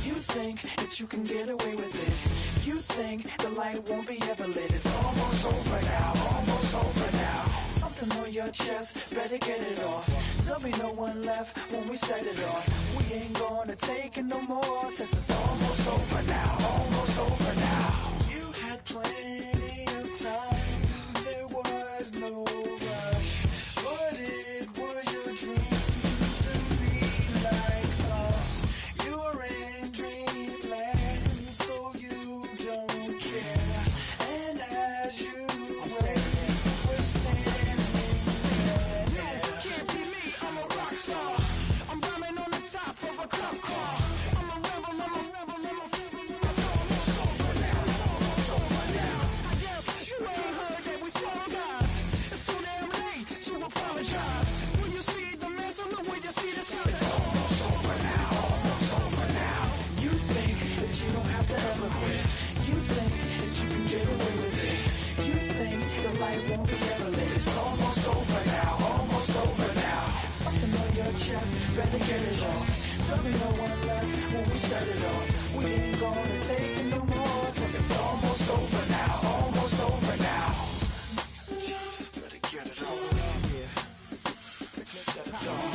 You think that you can get away with it. You think the light won't be ever lit. It's almost over now, almost over now. Something on your chest, better get it off. There'll be no one left when we set it off. We ain't gonna take it no more, since it's almost over now, almost over now. You had plenty of time, there was no rush, but it was your dream. Better get it off. There'll be no one left when we shut it off. We ain't gonna take it no more, 'cause it's almost over now, almost over now. Just better get it on. Yeah. Get it on.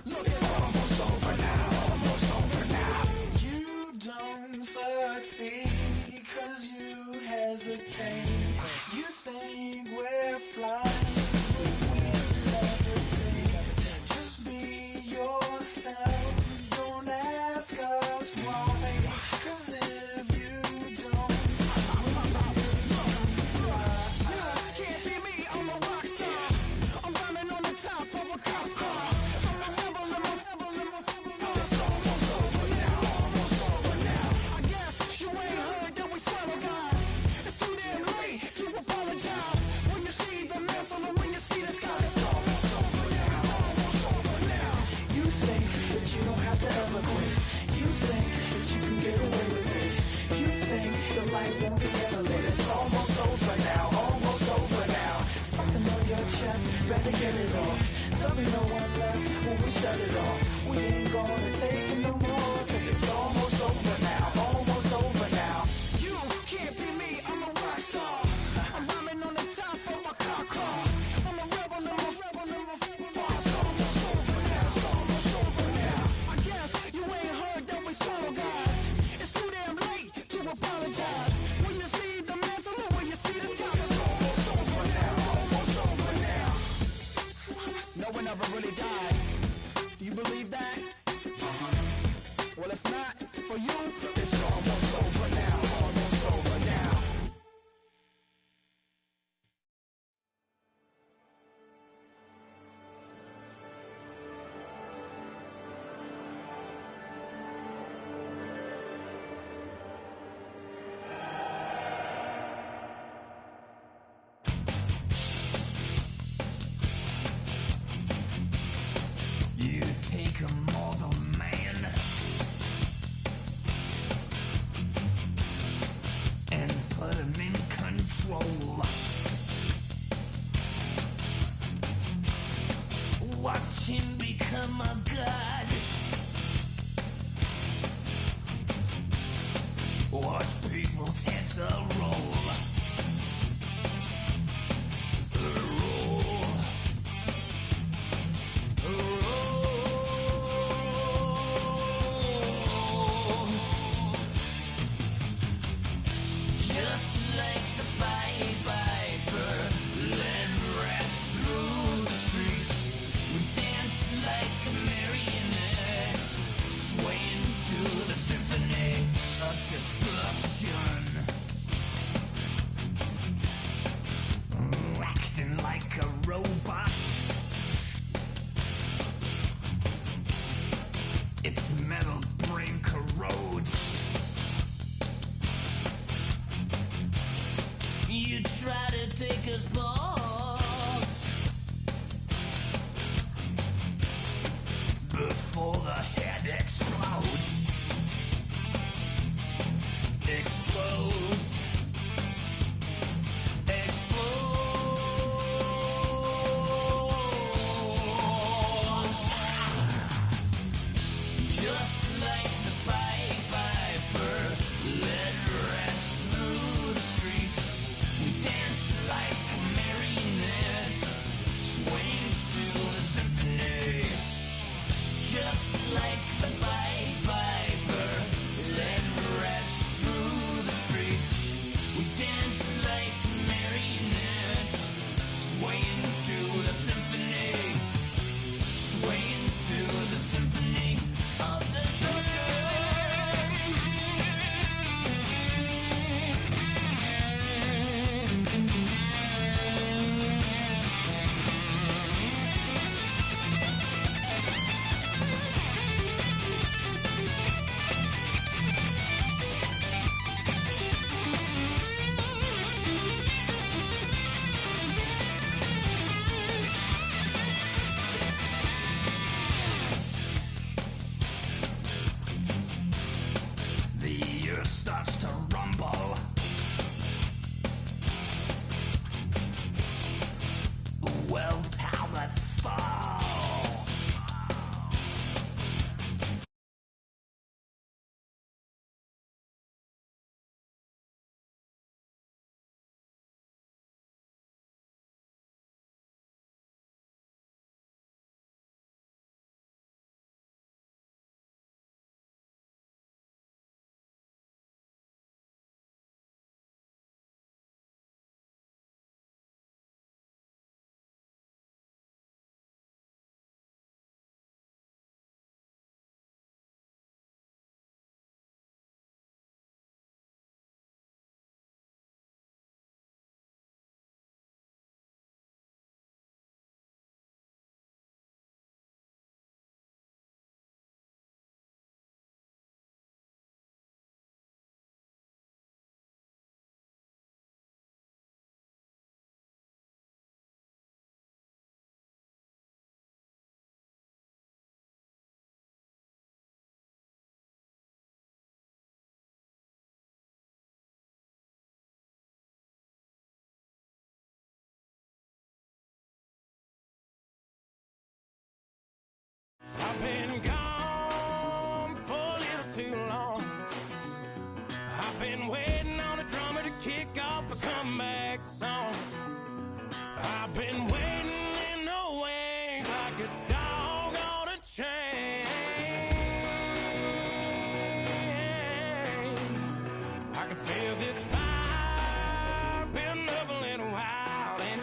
Look, it's almost over now, almost over now. You don't succeed 'cause you hesitate. You think we're flying, we levitate. Just be yourself, don't ask us why. 'Cause if you don't, can't be me, I'm a rock star. I'm running on the top of a cop's car. I'm a rebel, I'm a rebel, I'm a rebel. It's almost over now, almost over now. I guess you ain't heard that we swallow guys. It's too damn late to apologize. When you see the mantle and when you see the sky, it's almost over now, almost over now. You think that you don't have to ever quit. You think that you can get away with it. You think the light won't be ever lit. It's almost over now, almost over now. Something on your chest, better get it off. There'll be no one left when we shut it off. We ain't gonna take it no more, since it's almost over now, almost over now. You can't be me, I'm a rock star. I'm rhyming on the top of my car. I'm a rebel, I'm a rebel, I'm a rebel. It's almost over now, it's almost over now. I guess you ain't heard that we swallow guys. It's too damn late to apologize. When you see the mantle or when you see the sky, it's almost over now, almost over now. No one ever really dies. Do you believe that? Well, if not, for you, it's almost over now, almost over now. You take a mortal man and put him in control. Watch him become a god. Watch people's heads roll. Just like the Pied Piper, led rats through the streets. We dance like marionettes, swaying to the symphony of destruction. can feel this fire building up a little while, and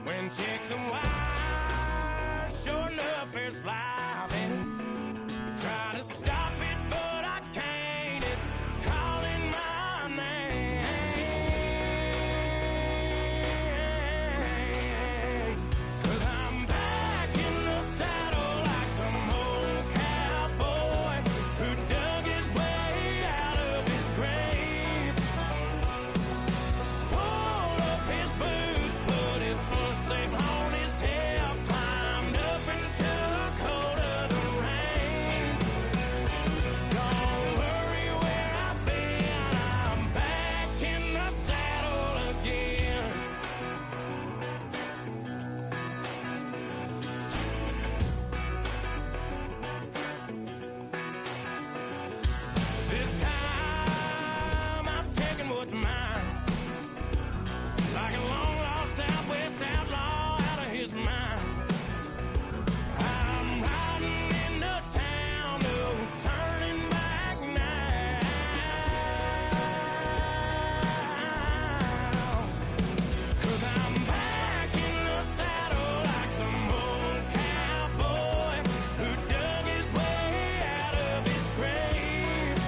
when chicken wire, sure enough, it's live, and try to stop it, but I can't. It's calling my name. 'Cause I'm back in the saddle like some old cowboy who dug his way out of his grave. Pulled up his boots, put his foot safe on his hip, climbed up into the cold of the rain. Don't worry where I've been, I'm back in the saddle again. This time I'm taking what's mine, like a long lost out west outlaw out of his mind. I'm riding into town, no turning back now. 'Cause I'm back in the saddle like some old cowboy who dug his way out of his grave.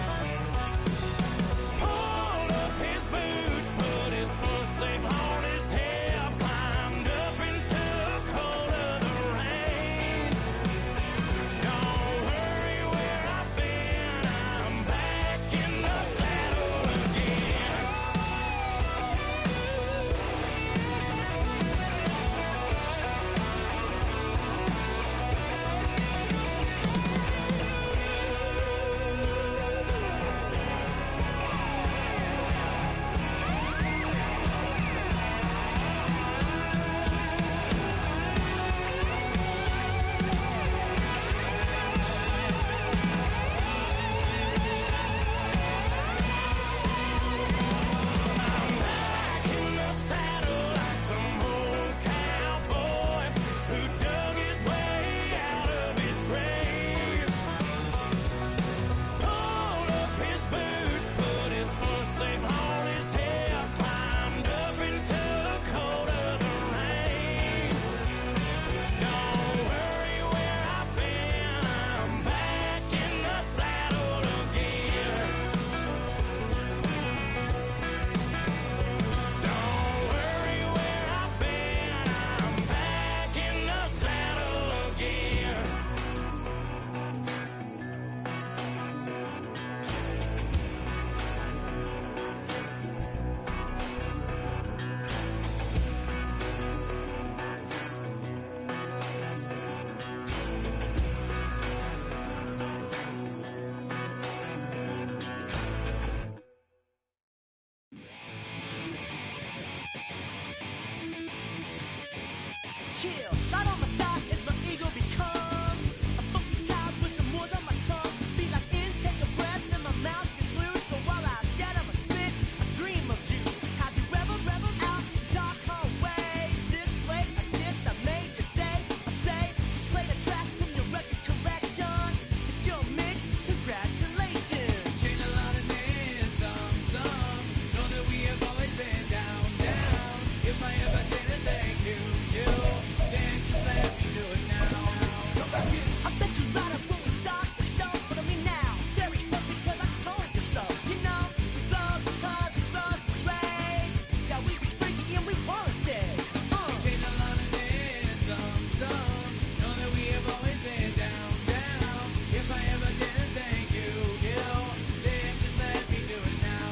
Pulled up his boots, put his foot safe on his hip, climbed up into the cold of the rains. Don't worry where I've been, I'm back in the saddle again. I'm back in the saddle like some old cowboy who dug his way out of his grave. Pulled up his boots, put his foot safe on his hip, climbed up into the cold of the rains. Don't worry where I've been, I'm back in the saddle again. Don't worry where I've been, I'm back in the saddle again. Chill, right on my side as my ego becomes a funky child with some words on my tongue. Feel like intake a breath and my mouth gets loose. So while I scatter my spit, I dream of juice. Have you ever reveled out in dark hallways? This place like this, I made the day. I say, play the track from your record collection. It's your mix, congratulations. Chain a lot of names, some know that we have always been down. If I ever didn't thank you, then just let me do it now. I bet you right up when we start the show, but I mean now, very close because I told you so. You know, we love because we love the place. Yeah, we be freaky and we wanna stay. Chain a lot of names, some know that we have always been down. If I ever didn't thank you, then just let me do it now.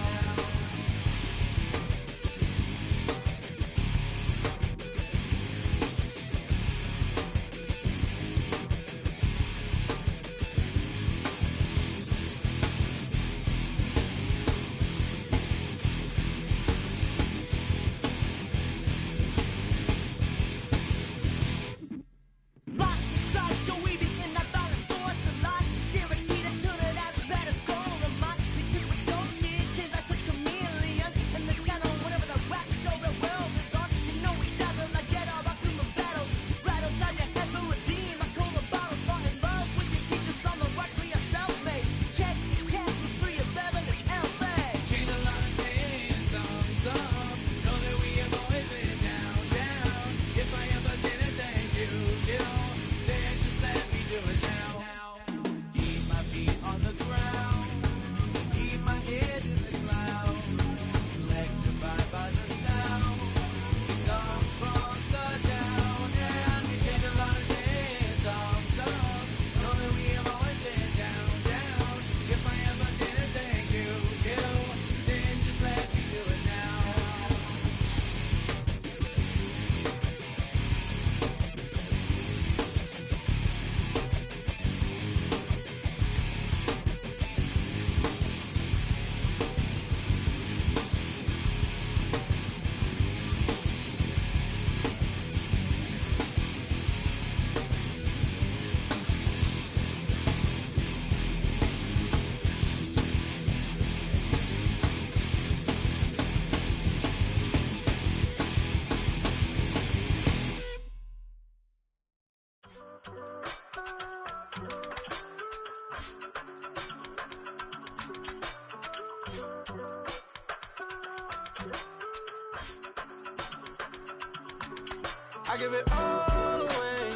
I give it all away.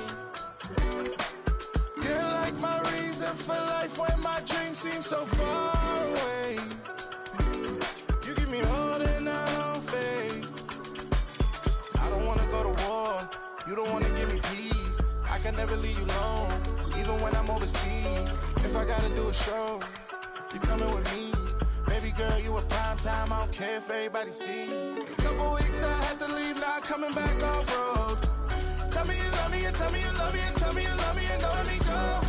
You're like my reason for life when my dreams seem so far away. You give me all that I don't fade. I don't wanna go to war. You don't wanna give me peace. I can never leave you alone, even when I'm overseas. If I gotta do a show, you coming with me. Baby girl, you a prime time. I don't care if everybody see. Couple weeks I had to leave, now coming back off road. Tell me you love me, and tell me you love me, and tell me you love me, and don't let me go.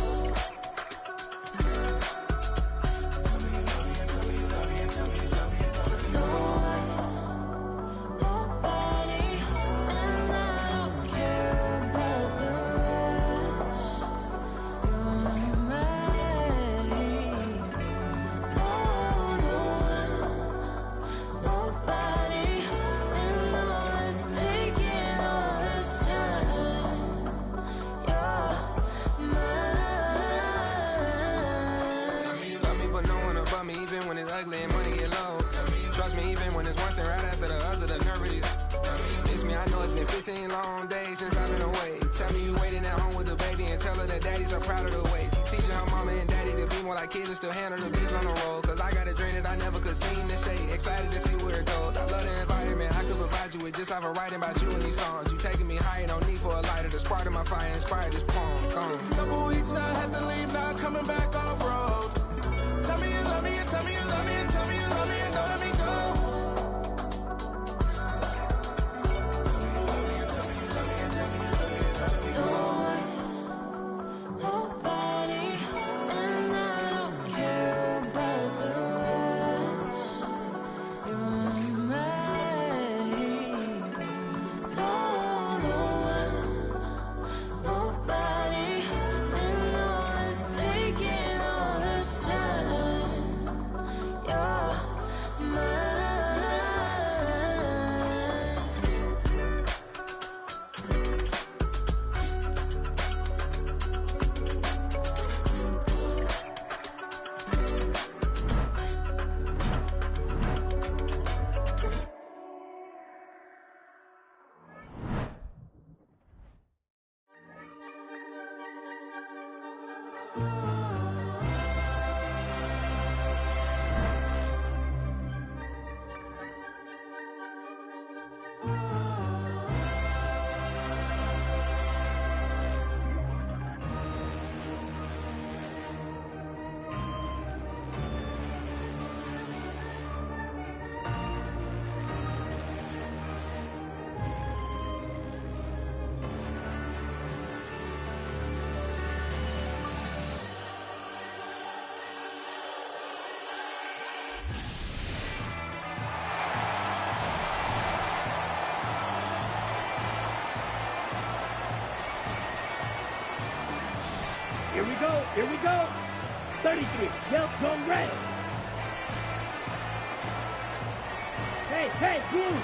Tell me you love me, and tell me you love me, and tell me you love me, and don't let me go. Nobody, and I don't care about the rest. You're mine. Nobody, and all is taking all this time. You're mine. Tell me you love me, but no one above me, even when it's ugly and money get low. Trust me, even when it's one thing right after the other, the nerve really. Miss me, I know it's been 15 long days since I've been away. Tell me you waiting at home with the baby and tell her that daddy's so proud of the way. She teaching her mama and daddy to be more like kids and still handle the beats on the road. Cause I got a dream that I never could sing and say. Excited to see where it goes. I love the environment. I could provide you with just like a writing about you in these songs. You taking me higher, no need for a lighter. The spark of my fire inspired this poem. Gone. Couple weeks I had to leave, now coming back off road. Tell me you love me, and tell me you love me, and tell me you love me, and don't let me go. Nobody, and I don't care about the rest. You're mine. Nobody, and all is taking all this time. You're mine. Here we go. 33, yelp, zone red. Hey, blue.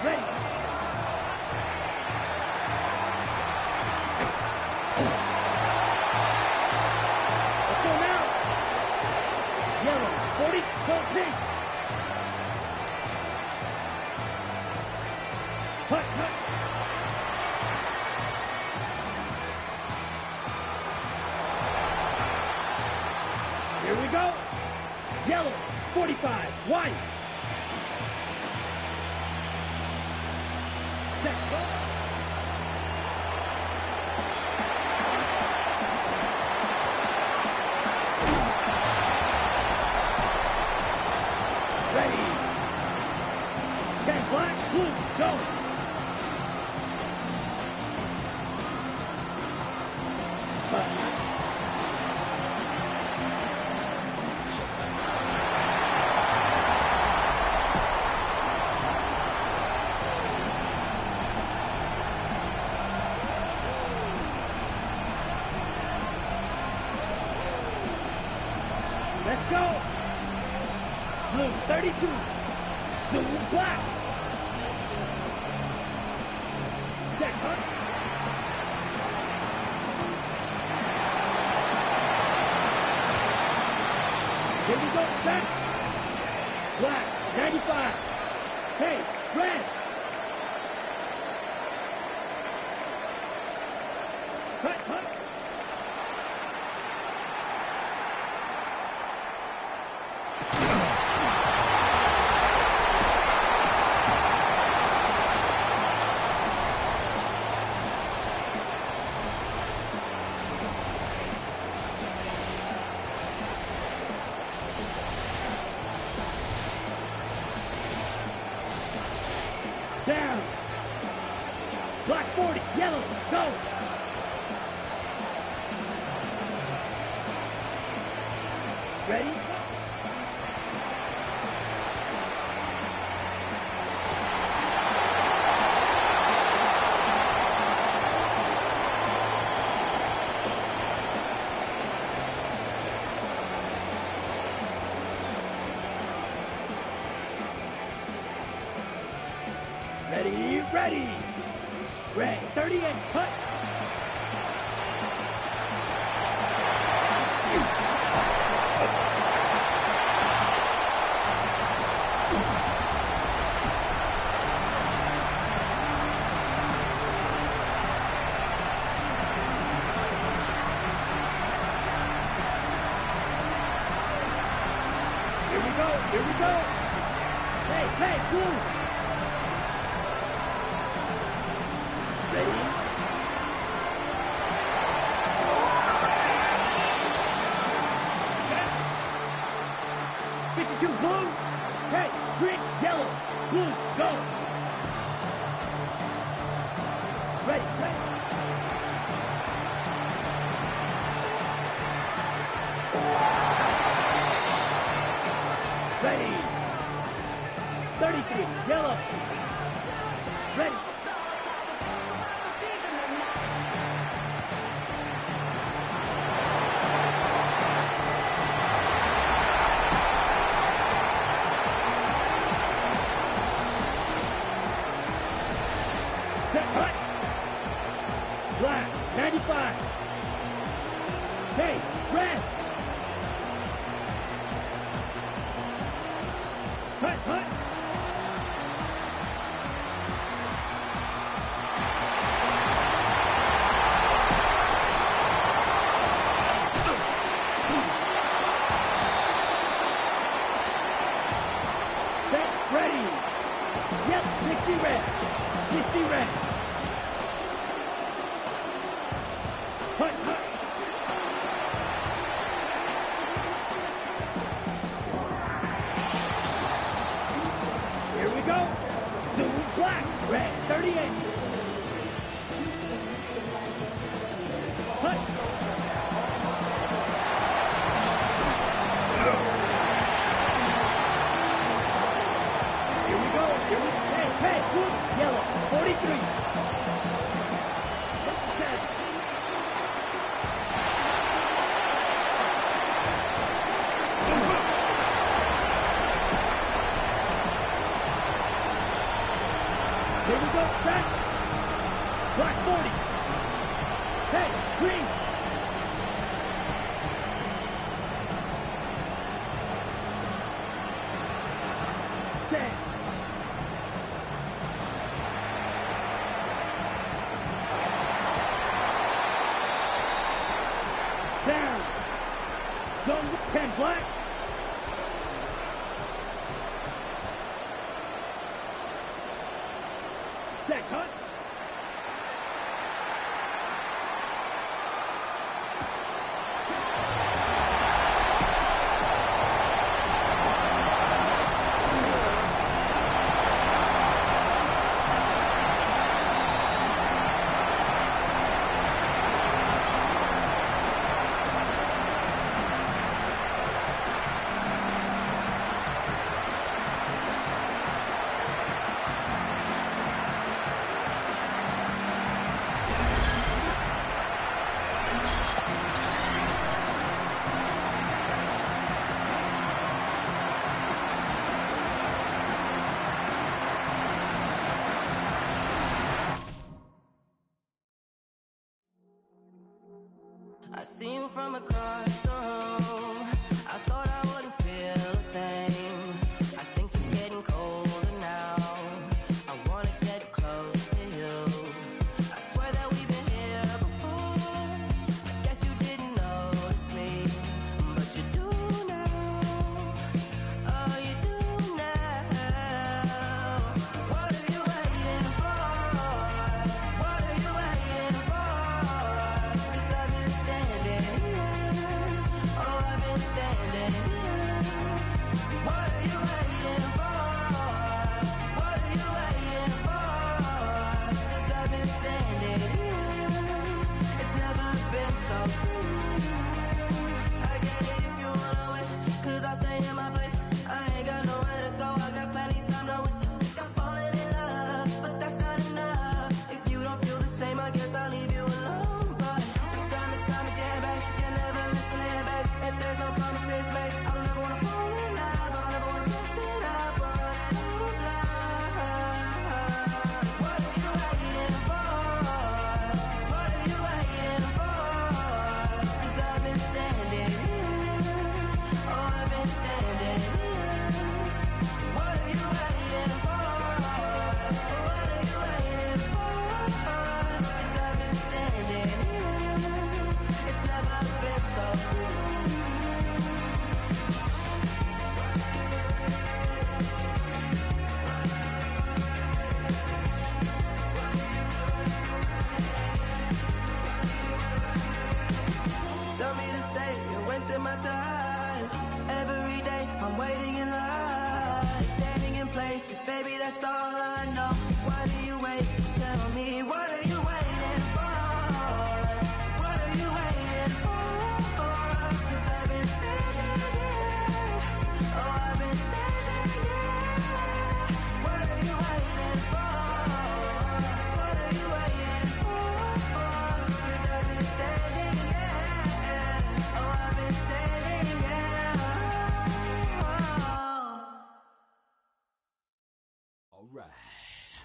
Ready. Let's go now. Yellow, 40, go pink. Cut. Here we go. Yellow, 45, white. Set, go. Ready. Okay, black, blue, go. Let's go. Blue 32. Blue black. Set hunt. Here we go, set. Black 95. Hey, red. Cut. Down. Black 40, yellow, go. Ready? Ready. Red 38, cut. Here we go. Hey, blue. Ready? Set. 52 blue. Hey, green, yellow, blue, go. Ready. Ready. 33, yellow. Ready. Set, cut. Black, 95. Hey, red. Cut. Set, ready. Yep, 60 red. 60 red. Cut. Here we go. Blue, black, red, 38. Cut. Here we go. Hey, blue, yellow, 43. Set. Here we go, set. Black 40. Hey, green. Set. Down. Done with 10 black. Set, cut. I see you from across the room. I thought I wouldn't feel a thing. I think it's getting colder now. I wanna get close to you. I swear that we've been here before. I guess you didn't notice me, but you do now. Oh, you do now. What are you waiting for? What are you waiting for? 'Cause I've been standing here. Oh, I've been standing here. What are you waiting for? What are you waiting for? 'Cause I've been standing here. It's never been so clear. I get it if you wanna wait, 'cause I'll stay in my place. I ain't got nowhere to go, I got plenty time to waste. I think I'm falling in love, but that's not enough. If you don't feel the same, I guess I'll leave you alone. But it's time and time again, babe, you're never listening, babe. If there's no promises made, I don't ever wanna fall in love, but I don't ever wanna mess it up. We're running out of love. What are you waiting for? What are you waiting for? 'Cause I've been standing here. Oh, I've been standing here. What are you waiting for? What are you waiting for? 'Cause I've been standing here. It's never been so clear. Tell me to stay, you're wasting my time. Every day, I'm waiting in line. Standing in place, 'cause baby, that's all I know. Why do you wait? Just tell me, what are you waiting for? What are you waiting for? 'Cause I've been standing here. Oh, I've been standing here. What are you waiting for? What are you waiting for? 'Cause I've been standing here. Oh, I've been standing here. All right,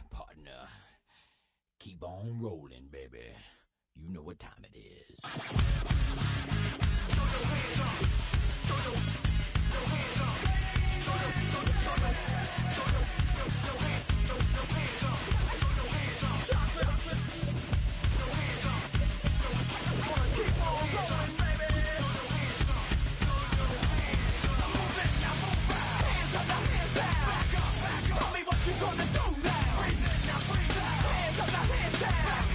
partner. Keep on rolling, baby. You know what time it is. Tell me what you gonna do now. Hands up, now hands down.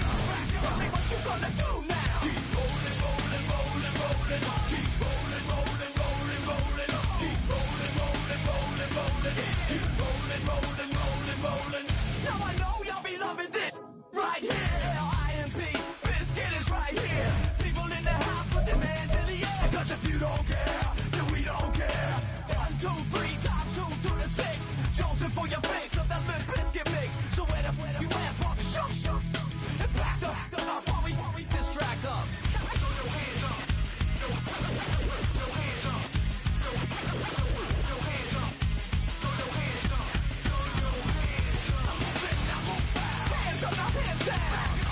Tell me what you gonna do now. Keep rolling, rolling, rolling, rolling. Keep rolling, rolling, rolling, rolling. Keep rolling, rolling, rolling, rolling. Keep rolling, rolling, rolling, rolling. Now I know y'all be loving this right here. L-I-M-P, Biscuit is right here. People in the house, put their hands in the air. 'Cause if you don't care, then we don't care. 1, 2, 3 times 2 to the 6. Jonesing for your fix of that Limp Biscuit mix. So where the you at, punk? Shoot, shoot, shoot. And back up while we distract up. Throw your hands up. Throw your hands up. Throw your hands up. Throw your hands up. Throw your hands up. Now move fast. Hands up, now hands down.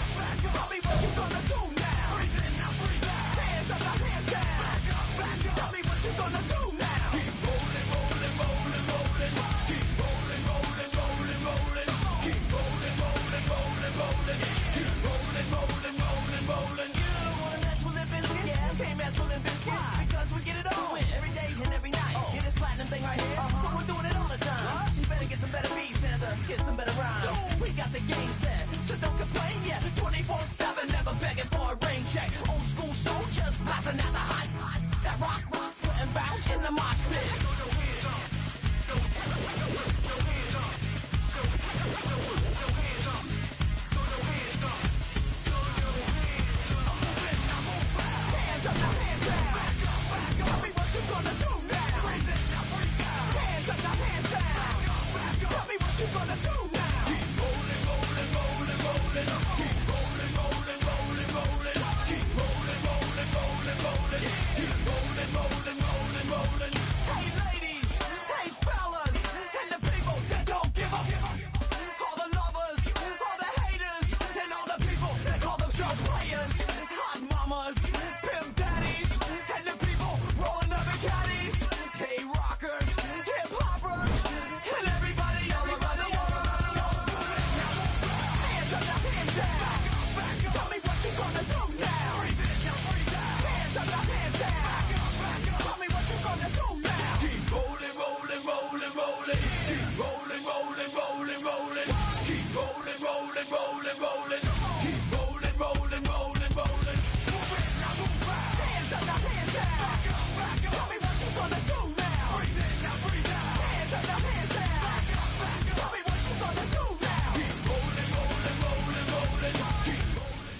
Keep rolling, rolling, rolling, rolling. Keep rolling, rolling, rolling, rolling. Keep rolling, rolling, rolling, rolling. Move it, now move out. Hands up, now hands down. Back up, back up. Tell me what you gonna do now. Breathe in, now breathe out. Hands up, now hands down. Back up, back up. Tell me what you gonna do now. Keep rolling, rolling, rolling, rolling. Keep rolling.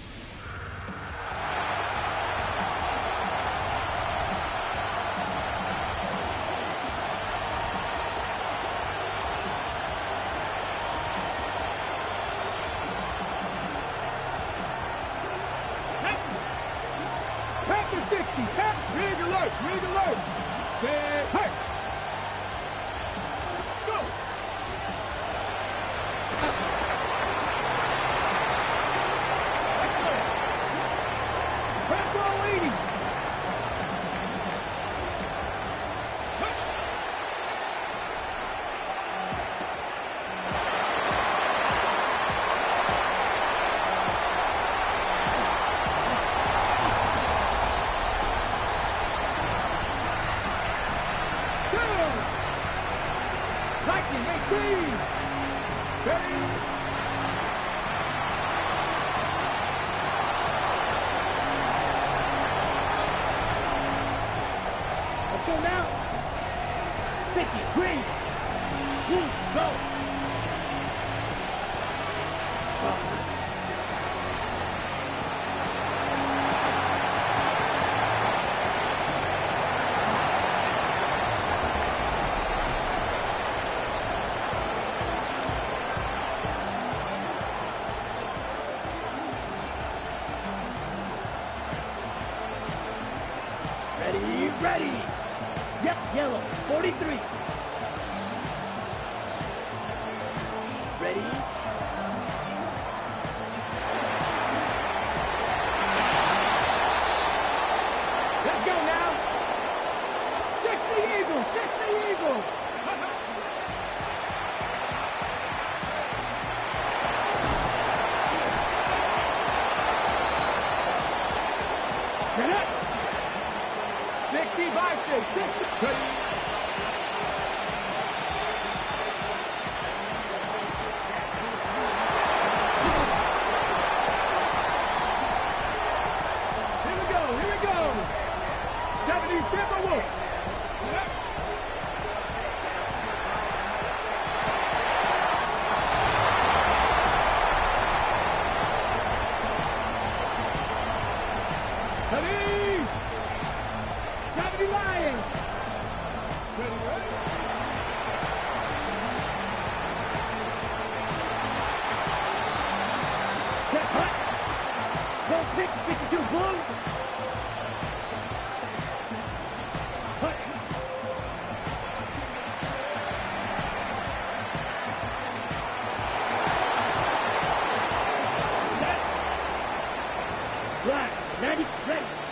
Pack the 60. Pack. Rig alert. Rig alert. Hey. Go. Pack 180. Lightning, 18. Ready. Let's go now. 50, green. Move, go. Ready, ready. Yep, yellow, 43. Ready. Let's go now. 60 Eagles, 60 Eagles. Get up. 65, 60. Ready. Here we go. 70 Timberwolves. Ready. 70 Lions. Ready. Set hut. Don't pick 52 Blue. Hut. Set. Black, 90, ready.